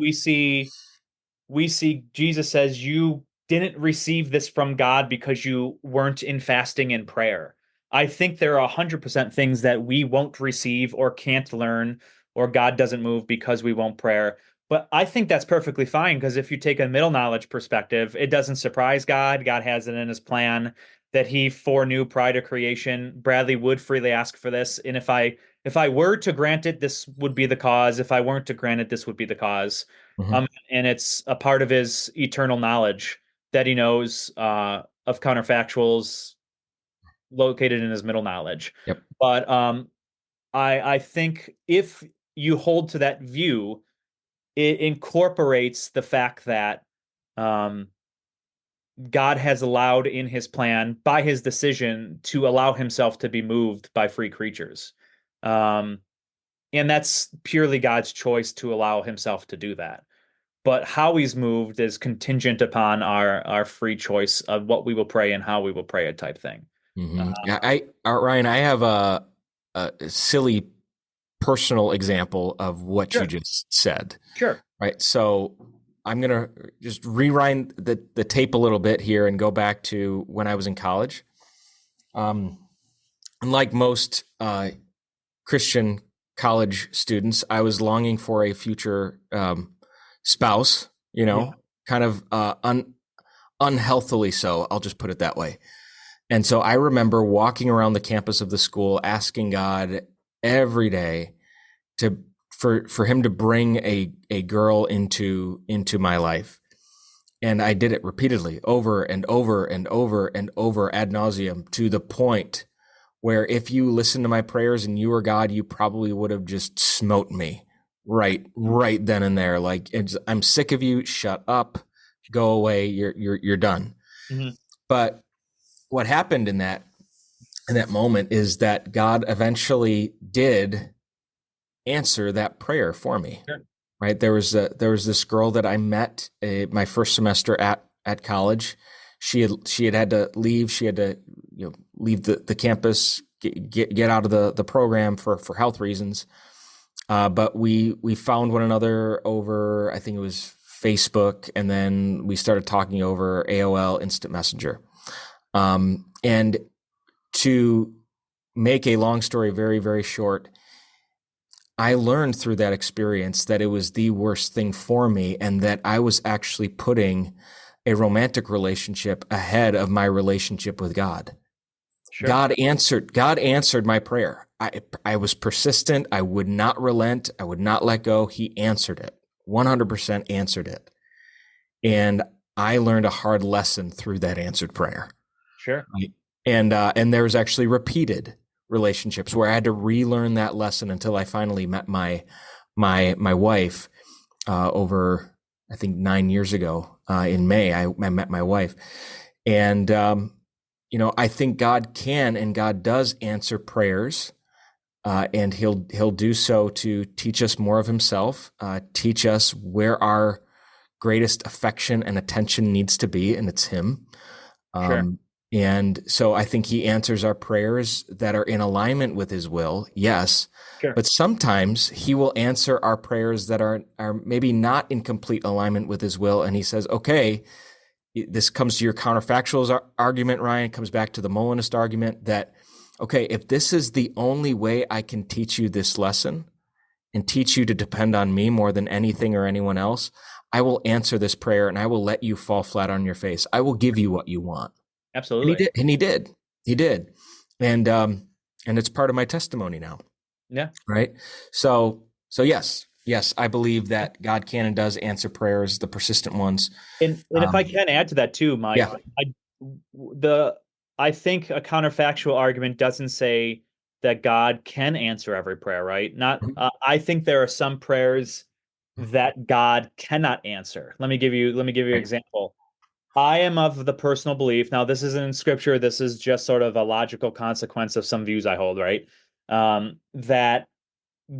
Jesus says you didn't receive this from God because you weren't in fasting and prayer. I think there are 100% things that we won't receive or can't learn, or God doesn't move because we won't prayer. But I think that's perfectly fine, because if you take a middle knowledge perspective, it doesn't surprise God. God has it in his plan that he foreknew prior to creation. Bradley would freely ask for this. And if I were to grant it, this would be the cause. If I weren't to grant it, this would be the cause. And it's a part of his eternal knowledge that he knows of counterfactuals located in his middle knowledge. Yep. But I think if you hold to that view, it incorporates the fact that God has allowed in his plan, by his decision, to allow himself to be moved by free creatures. And that's purely God's choice to allow himself to do that. But how he's moved is contingent upon our free choice of what we will pray and how we will pray it, type thing. Ryan, I have a silly personal example of what you just said. Sure. Right. So I'm going to just rewind the tape a little bit here and go back to when I was in college. Unlike most Christian college students, I was longing for a future spouse, kind of unhealthily so. I'll just put it that way. And so I remember walking around the campus of the school asking God every day for him to bring a girl into my life. And I did it repeatedly, over and over and over and over, ad nauseum, to the point where if you listened to my prayers and you were God, you probably would have just smote me right then and there. Like, I'm sick of you. Shut up. Go away. You're done. Mm-hmm. But what happened in that moment is that God eventually did answer that prayer for me. Sure. Right. There was this girl that I met my first semester at college. She had to leave. She had to leave the campus, get out of the program for health reasons. But we found one another over, I think it was Facebook, and then we started talking over AOL Instant Messenger. And to make a long story very, very short, I learned through that experience that it was the worst thing for me, and that I was actually putting a romantic relationship ahead of my relationship with God. Sure. God answered my prayer. I was persistent. I would not relent. I would not let go. He answered it. 100% answered it. And I learned a hard lesson through that answered prayer. Sure. Right? And there was actually repeated relationships where I had to relearn that lesson until I finally met my wife over, I think 9 years ago. In May, I met my wife, and I think God can and God does answer prayers, and He'll do so to teach us more of Himself, teach us where our greatest affection and attention needs to be, and it's Him. Sure. And so I think He answers our prayers that are in alignment with His will, yes. Sure. But sometimes He will answer our prayers that are maybe not in complete alignment with His will, and He says, okay, this comes to your counterfactuals argument, Ryan. It comes back to the Molinist argument that, okay, if this is the only way I can teach you this lesson and teach you to depend on me more than anything or anyone else, I will answer this prayer and I will let you fall flat on your face. I will give you what you want. Absolutely. And he did. And it's part of my testimony now. Yeah. Right. So yes, I believe that God can and does answer prayers, the persistent ones. And if I can add to that too, Mike, yeah. I think a counterfactual argument doesn't say that God can answer every prayer, right? I think there are some prayers that God cannot answer. Let me give you an example. I am of the personal belief. Now, this isn't in scripture. This is just sort of a logical consequence of some views I hold, right? That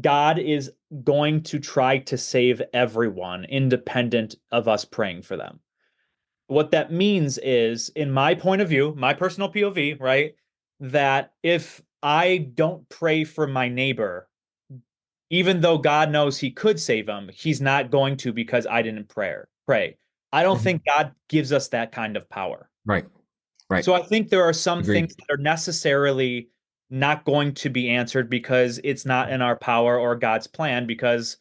God is going to try to save everyone independent of us praying for them. What that means is, in my point of view, my personal POV, right, that if I don't pray for my neighbor, even though God knows He could save him, He's not going to because I didn't pray. I don't think God gives us that kind of power. Right. So I think there are some things that are necessarily not going to be answered because it's not in our power or God's plan, because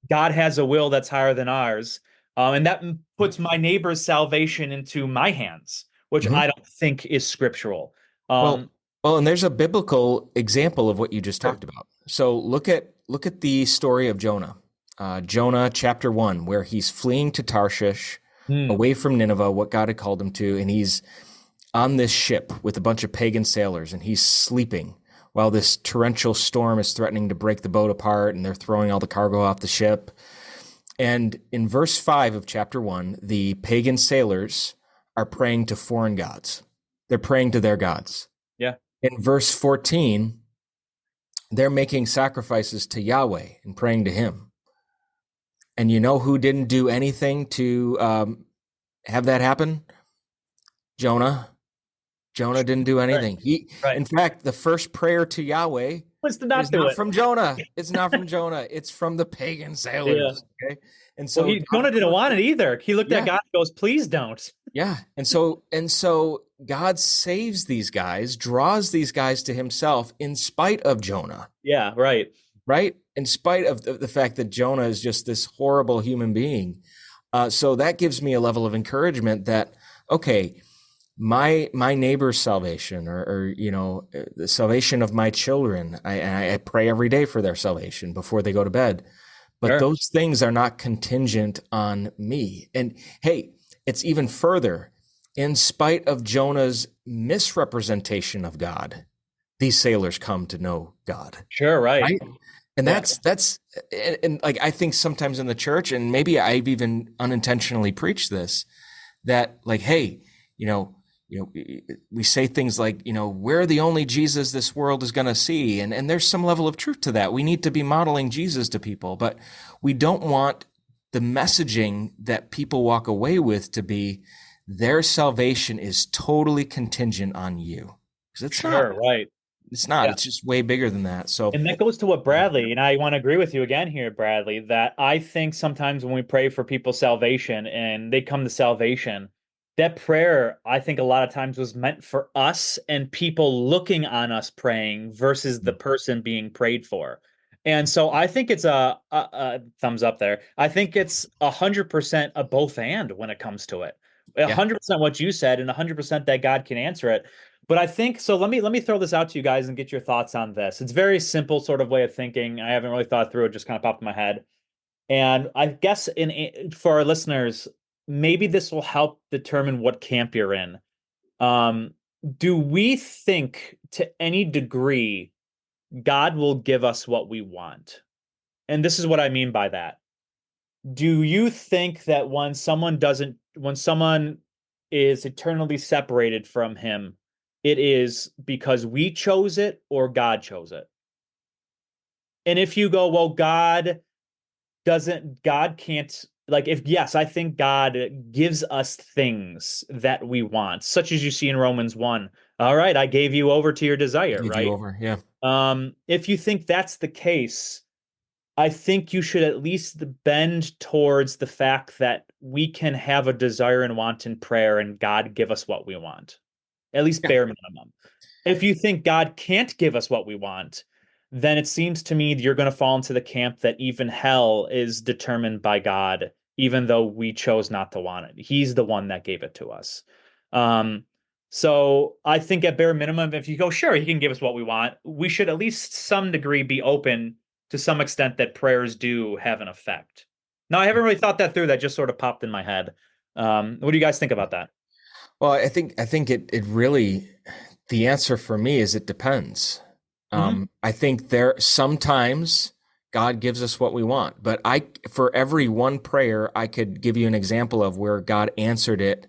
God has a will that's higher than ours. And that puts my neighbor's salvation into my hands, which I don't think is scriptural. Well, and there's a biblical example of what you just talked about. So look at the story of Jonah. Jonah chapter 1, where he's fleeing to Tarshish, away from Nineveh, what God had called him to, and he's on this ship with a bunch of pagan sailors, and he's sleeping while this torrential storm is threatening to break the boat apart, and they're throwing all the cargo off the ship. And in verse 5 of chapter 1, the pagan sailors are praying to foreign gods. They're praying to their gods. Yeah. In verse 14, they're making sacrifices to Yahweh and praying to Him. And you know who didn't do anything to have that happen? Jonah. Jonah didn't do anything. In fact, the first prayer to Yahweh is not from Jonah. It's not from Jonah. It's from the pagan sailors. Yeah. Okay, and so Jonah didn't want it either. He looked at God and goes, "Please don't." Yeah, and so God saves these guys, draws these guys to Himself in spite of Jonah. Yeah, right. Right, in spite of the fact that Jonah is just this horrible human being. So that gives me a level of encouragement that, okay, my neighbor's salvation, or the salvation of my children, I pray every day for their salvation before they go to bed. But those things are not contingent on me. And hey, it's even further. In spite of Jonah's misrepresentation of God, these sailors come to know God. Sure, right? And that's like, I think sometimes in the church, and maybe I've even unintentionally preached this, that like, hey, we say things like, we're the only Jesus this world is going to see. And there's some level of truth to that. We need to be modeling Jesus to people, but we don't want the messaging that people walk away with to be their salvation is totally contingent on you. Because it's not. Right. It's not. Yeah. It's just way bigger than that. So, and that goes to what Bradley, and I want to agree with you again here, Bradley, that I think sometimes when we pray for people's salvation and they come to salvation, that prayer, I think a lot of times was meant for us and people looking on us praying versus the person being prayed for. And so I think it's a thumbs up there. I think it's 100% a both and when it comes to it. 100% what you said and 100% that God can answer it. But I think so. Let me throw this out to you guys and get your thoughts on this. It's a very simple sort of way of thinking. I haven't really thought through it; just kind of popped in my head. And I guess for our listeners, maybe this will help determine what camp you're in. Do we think to any degree God will give us what we want? And this is what I mean by that. Do you think that when someone is eternally separated from him, it is because we chose it or God chose it? And if you go, well, God can't, like, if yes, I think God gives us things that we want, such as you see in Romans 1. All right, I gave you over to your desire, right? You over, yeah. If you think that's the case, I think you should at least bend towards the fact that we can have a desire and want in prayer and God give us what we want. At least bare minimum. If you think God can't give us what we want, then it seems to me you're going to fall into the camp that even hell is determined by God, even though we chose not to want it. He's the one that gave it to us. So I think at bare minimum, if you go, sure, he can give us what we want, we should at least some degree be open to some extent that prayers do have an effect. Now, I haven't really thought that through. That just sort of popped in my head. What do you guys think about that? Well, I think it really, the answer for me is it depends. I think sometimes God gives us what we want, but for every one prayer, I could give you an example of where God answered it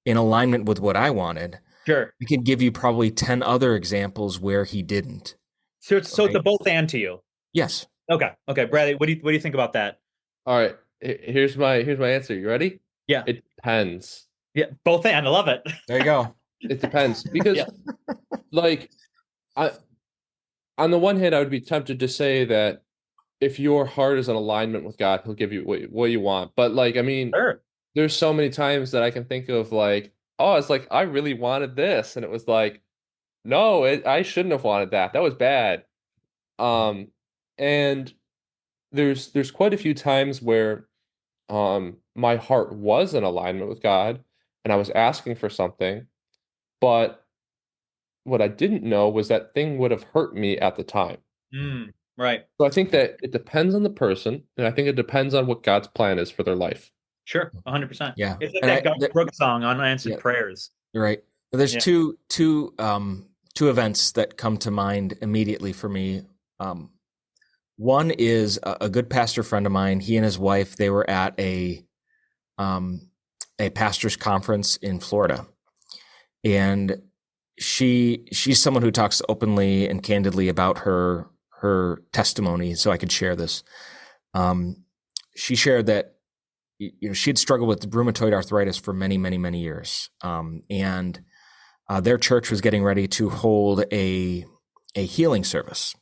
in alignment with what I wanted. Sure. I could give you probably 10 other examples where he didn't. So it's a both and to you. Yes. Okay. Bradley, what do you think about that? All right. Here's my answer. You ready? Yeah. It depends. Yeah, both and. I love it. There you go. It depends because on the one hand, I would be tempted to say that if your heart is in alignment with God, he'll give you what you want. But sure. There's so many times that I can think of it's like, I really wanted this. And it was like, no, I shouldn't have wanted that. That was bad. And there's quite a few times where my heart was in alignment with God and I was asking for something, but what I didn't know was that thing would have hurt me at the time. Right. So I think that it depends on the person, and I think it depends on what God's plan is for their life. Sure, 100%. Yeah, it's like that Brooks song, Unanswered Prayers. Right. There's two events that come to mind immediately for me. One is a good pastor friend of mine. He and his wife, they were at a pastor's conference in Florida, and she's someone who talks openly and candidly about her testimony. So I could share this. She shared that she had struggled with rheumatoid arthritis for many, many, many years, and their church was getting ready to hold a healing service.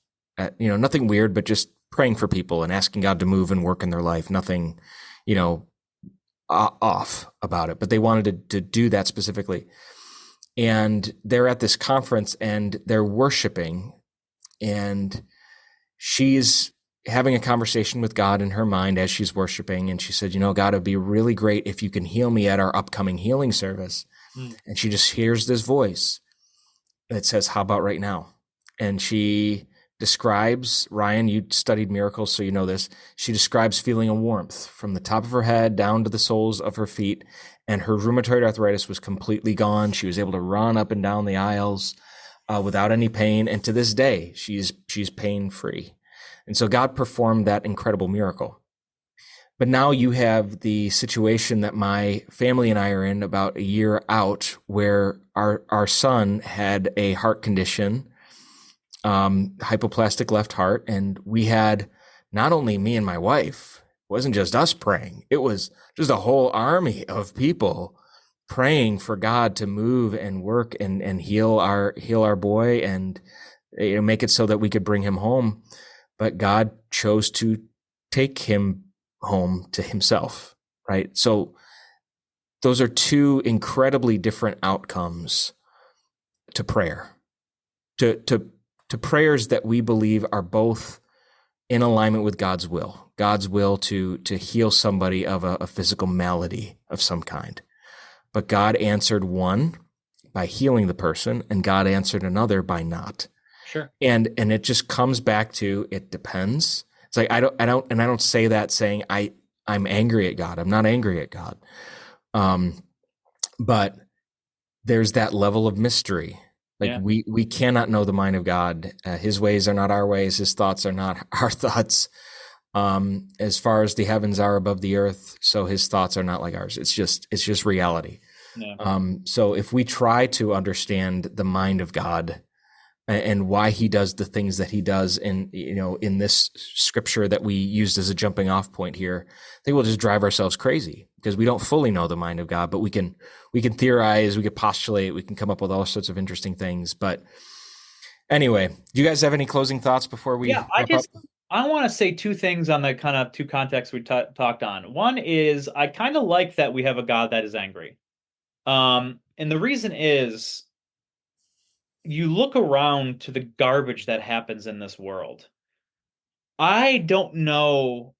Nothing weird, but just praying for people and asking God to move and work in their life. Nothing, off about it, but they wanted to do that specifically. And they're at this conference and they're worshiping, and she's having a conversation with God in her mind as she's worshiping. And she said, God, it'd be really great if you can heal me at our upcoming healing service. And she just hears this voice that says, how about right now? And she describes, Ryan, you studied miracles, so you know this. She describes feeling a warmth from the top of her head down to the soles of her feet. And her rheumatoid arthritis was completely gone. She was able to run up and down the aisles without any pain. And to this day, she's pain-free. And so God performed that incredible miracle. But now you have the situation that my family and I are in about a year out, where our son had a heart condition, hypoplastic left heart. And we had, not only me and my wife, it wasn't just us praying, it was just a whole army of people praying for God to move and work and heal our boy and make it so that we could bring him home. But God chose to take him home to himself, right? So those are two incredibly different outcomes to prayer, to prayers that we believe are both in alignment with God's will to heal somebody of a physical malady of some kind. But God answered one by healing the person, and God answered another by not. Sure. And it just comes back to, it depends. It's like, I don't say that saying I'm angry at God. I'm not angry at God. But there's that level of mystery. Like we cannot know the mind of God. His ways are not our ways. His thoughts are not our thoughts. As far as the heavens are above the earth, so his thoughts are not like ours. It's just reality. Yeah. So if we try to understand the mind of God and why he does the things that he does in this scripture that we used as a jumping off point here, I think we'll just drive ourselves crazy because we don't fully know the mind of God, but we can theorize, we can postulate, we can come up with all sorts of interesting things. But anyway, do you guys have any closing thoughts before we I want to say two things on the kind of two contexts we talked on. One is I kind of like that we have a God that is angry. And the reason is you look around to the garbage that happens in this world. I don't know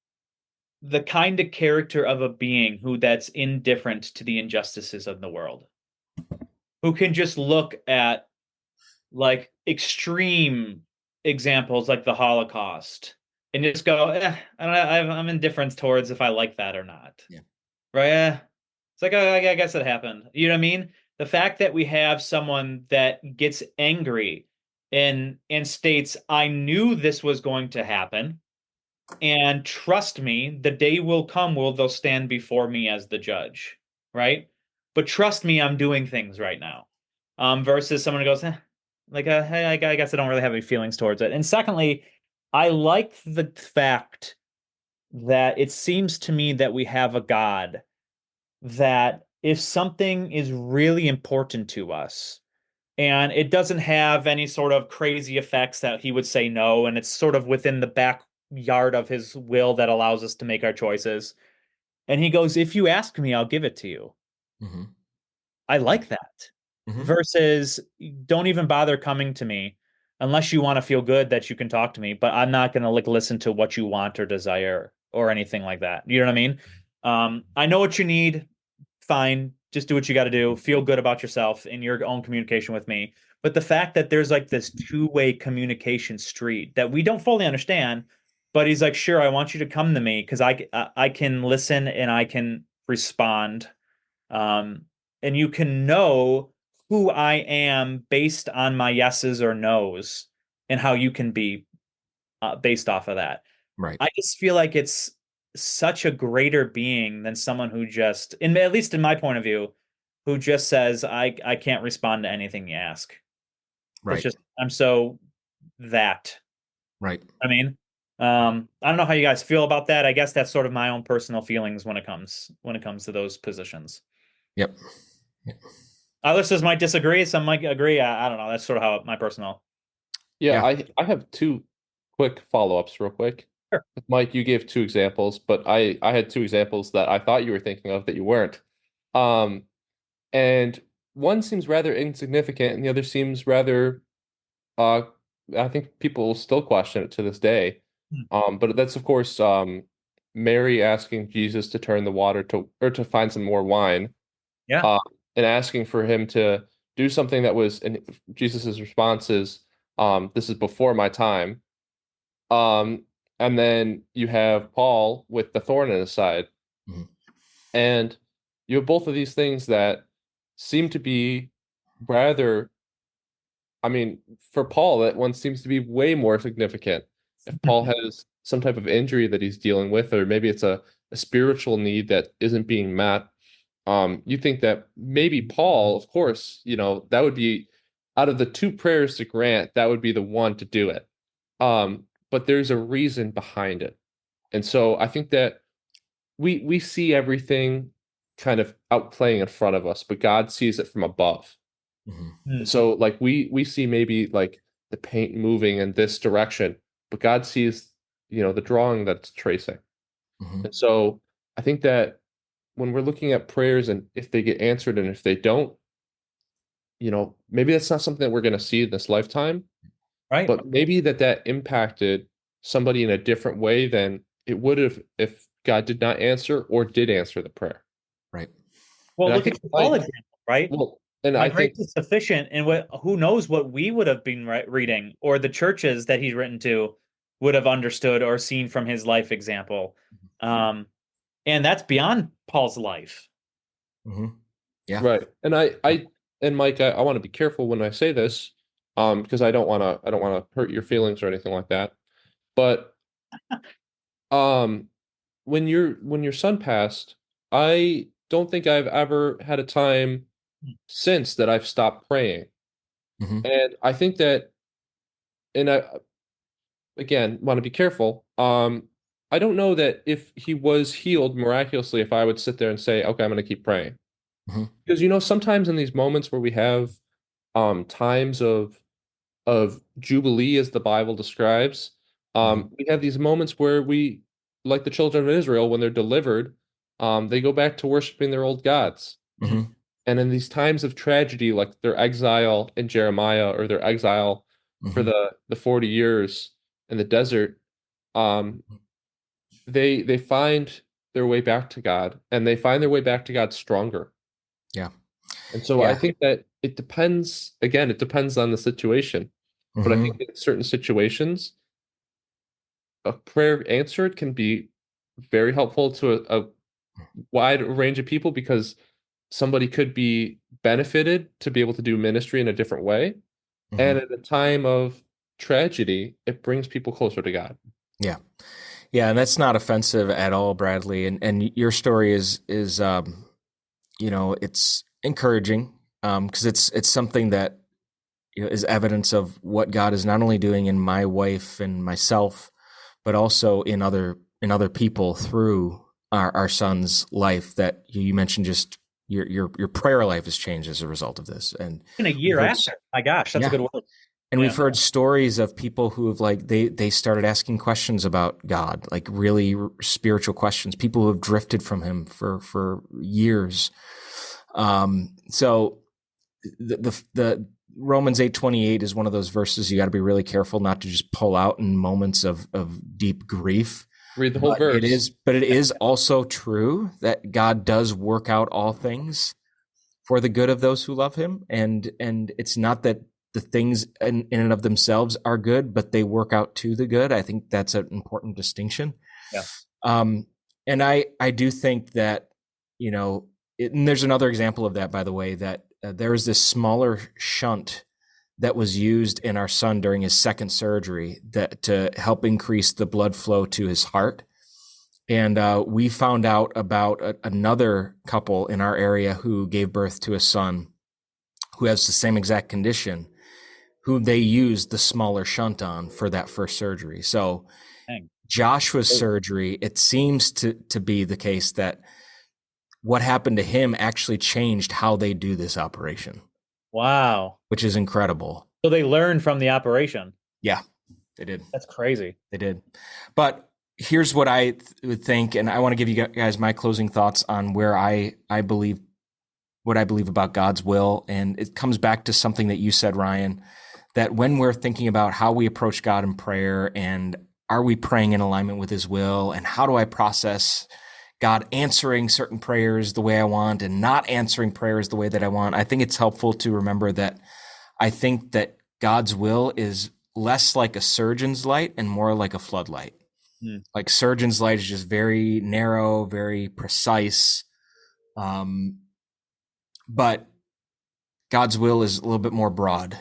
the kind of character of a being that's indifferent to the injustices of the world, who can just look at like extreme examples like the Holocaust and just go, I'm indifferent towards if I like that or not. Yeah. Right? It's like, I guess it happened. You know what I mean? The fact that we have someone that gets angry and states, I knew this was going to happen, and trust me, the day will come where they'll stand before me as the judge, right? But trust me, I'm doing things right now. Versus someone who goes, hey, I guess I don't really have any feelings towards it. And secondly, I like the fact that it seems to me that we have a God that if something is really important to us and it doesn't have any sort of crazy effects that he would say no, and it's sort of within the backyard of his will that allows us to make our choices. And he goes, if you ask me, I'll give it to you. Mm-hmm. I like that. Mm-hmm. Versus don't even bother coming to me unless you want to feel good that you can talk to me, but I'm not going to listen to what you want or desire or anything like that. You know what I mean? I know what you need. Fine. Just do what you got to do. Feel good about yourself in your own communication with me. But the fact that there's like this two-way communication street that we don't fully understand, but he's like, sure, I want you to come to me because I can listen and I can respond. And you can know who I am based on my yeses or nos and how you can be based off of that. Right. I just feel like it's such a greater being than someone who just, at least in my point of view, who just says, I can't respond to anything you ask. Right. It's just, I'm so that. Right. I mean, I don't know how you guys feel about that. I guess that's sort of my own personal feelings when it comes to those positions. Yep. Listeners might disagree. Some might agree. I don't know. That's sort of how my personal. Yeah. I have two quick follow-ups real quick. Sure. Mike, you gave two examples, but I had two examples that I thought you were thinking of that you weren't. And one seems rather insignificant and the other seems rather, I think people will still question it to this day. But that's of course, Mary asking Jesus to turn the water to find some more wine. Yeah. And asking for him to do something that was, and Jesus's response is, this is before my time. And then you have Paul with the thorn in his side. Mm-hmm. And you have both of these things that seem to be rather, I mean, for Paul, that one seems to be way more significant. If Paul has some type of injury that he's dealing with, or maybe it's a spiritual need that isn't being met, you think that maybe Paul, of course, that would be, out of the two prayers to grant, that would be the one to do it. But there's a reason behind it. And so I think that we see everything kind of outplaying in front of us, but God sees it from above. Mm-hmm. So like we see maybe like the paint moving in this direction, but God sees, the drawing that's tracing. Mm-hmm. And so I think that when we're looking at prayers and if they get answered and if they don't, maybe that's not something that we're going to see in this lifetime. Right. But maybe that impacted somebody in a different way than it would have if God did not answer or did answer the prayer. Right. Well, look at the Paul example, right? Well, and my I grace think is sufficient, and who knows what we would have been reading, or the churches that he's written to would have understood or seen from his life example. And that's beyond Paul's life. Mm-hmm. Yeah. Right. And and Mike, I want to be careful when I say this, because I don't want to hurt your feelings or anything like that. But um, when your son passed, I don't think I've ever had a time since that I've stopped praying. Mm-hmm. And I think that, and I again want to be careful. I don't know that if he was healed miraculously, if I would sit there and say, okay, I'm going to keep praying. Mm-hmm. Because sometimes in these moments where we have times of jubilee, as the Bible describes, Mm-hmm. we have these moments where we, like the children of Israel, when they're delivered, they go back to worshiping their old gods. Mm-hmm. And in these times of tragedy, like their exile in Jeremiah, or their exile for Mm-hmm. the 40 years in the desert, um, they find their way back to God, and they find their way back to God stronger. Yeah. And so I Yeah. think that it depends, again, it depends on the situation. But I Mm-hmm. think in certain situations, a prayer answered can be very helpful to a wide range of people, because somebody could be benefited to be able to do ministry in a different way. Mm-hmm. And at a time of tragedy, it brings people closer to God. Yeah. Yeah, and that's not offensive at all, Bradley. And your story is it's encouraging, because it's something that is evidence of what God is not only doing in my wife and myself, but also in other people through our son's life. That you mentioned, just your prayer life has changed as a result of this. And In a year after. My gosh, that's a yeah. good word. And Yeah. we've heard stories of people who have they started asking questions about God, like really spiritual questions. People who have drifted from Him for years. So the Romans 8:28 is one of those verses you got to be really careful not to just pull out in moments of deep grief. Read the whole verse. But it is also true that God does work out all things for the good of those who love Him, and it's not that the things in and of themselves are good, but they work out to the good. I think that's an important distinction. Yeah. And I do think that, and there's another example of that, by the way, that there was this smaller shunt that was used in our son during his second surgery that to help increase the blood flow to his heart. And we found out about another couple in our area who gave birth to a son who has the same exact condition, who they used the smaller shunt on for that first surgery. So Joshua's surgery, it seems to be the case that what happened to him actually changed how they do this operation. Wow. Which is incredible. So they learned from the operation. Yeah, they did. That's crazy. They did. But here's what I would think, and I want to give you guys my closing thoughts on where I believe, what I believe about God's will. And it comes back to something that you said, Ryan, that when we're thinking about how we approach God in prayer, and are we praying in alignment with His will, and how do I process God answering certain prayers the way I want and not answering prayers the way that I want, I think it's helpful to remember that I think that God's will is less like a surgeon's light and more like a floodlight. Like surgeon's light is just very narrow, very precise. But God's will is a little bit more broad.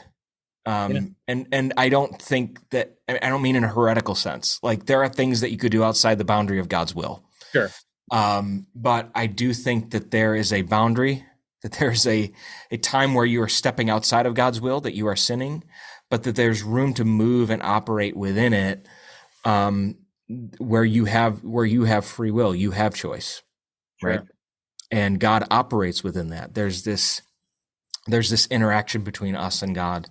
And I don't think that, I don't mean in a heretical sense. Like there are things that you could do outside the boundary of God's will. Sure. But I do think that there is a boundary, that there's a time where you are stepping outside of God's will, that you are sinning, but that there's room to move and operate within it, where you have free will, you have choice, sure. right? And God operates within that. There's this interaction between us and God,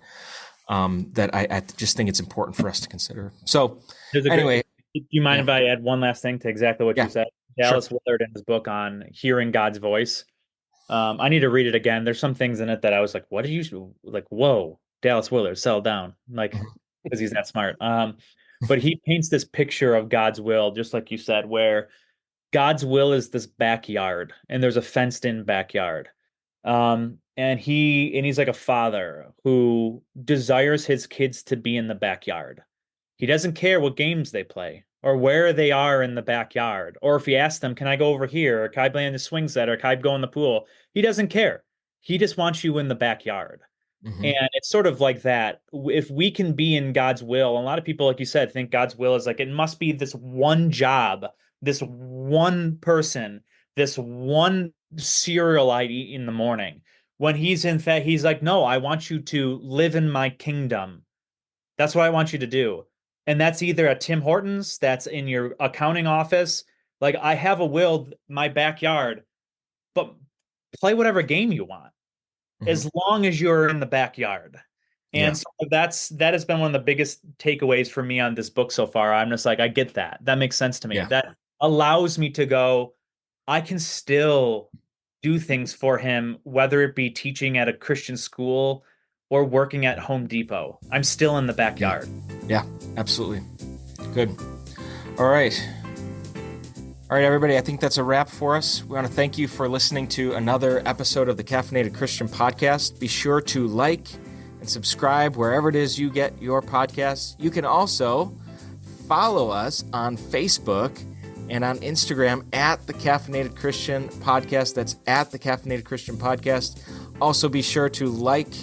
that I just think it's important for us to consider. So anyway, do you mind if I add one last thing to exactly what you said? Dallas Willard, in his book on hearing God's voice. I need to read it again. There's some things in it that I was like, what did you like? Whoa, Dallas Willard, settle down. Like, because he's that smart. But he paints this picture of God's will, just like you said, where God's will is this backyard and there's a fenced in backyard. And he's like a father who desires his kids to be in the backyard. He doesn't care what games they play. or where they are in the backyard. Or if you ask them, can I go over here? Or can I play in the swing set? Or can I go in the pool? He doesn't care. He just wants you in the backyard. Mm-hmm. And it's sort of like that. If we can be in God's will, a lot of people, like you said, think God's will is like, it must be this one job, this one person, this one cereal I eat in the morning. When he's in fact, he's like, no, I want you to live in my kingdom. That's what I want you to do. And that's either at Tim Hortons, that's in your accounting office. Like, I have a will, my backyard, but play whatever game you want as long as you're in the backyard. And so that has been one of the biggest takeaways for me on this book so far. I'm just like, I get that. That makes sense to me. Yeah. That allows me to go, I can still do things for him, whether it be teaching at a Christian school or working at Home Depot. I'm still in the backyard. Yeah, absolutely. Good. All right. All right, everybody, I think that's a wrap for us. We want to thank you for listening to another episode of the Caffeinated Christian Podcast. Be sure to like and subscribe wherever it is you get your podcasts. You can also follow us on Facebook and on Instagram at the Caffeinated Christian Podcast. That's at the Caffeinated Christian Podcast. Also, be sure to like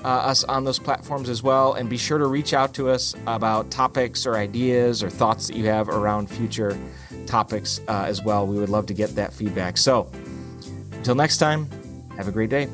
us on those platforms as well, and be sure to reach out to us about topics or ideas or thoughts that you have around future topics as well. We would love to get that feedback. So, until next time, have a great day.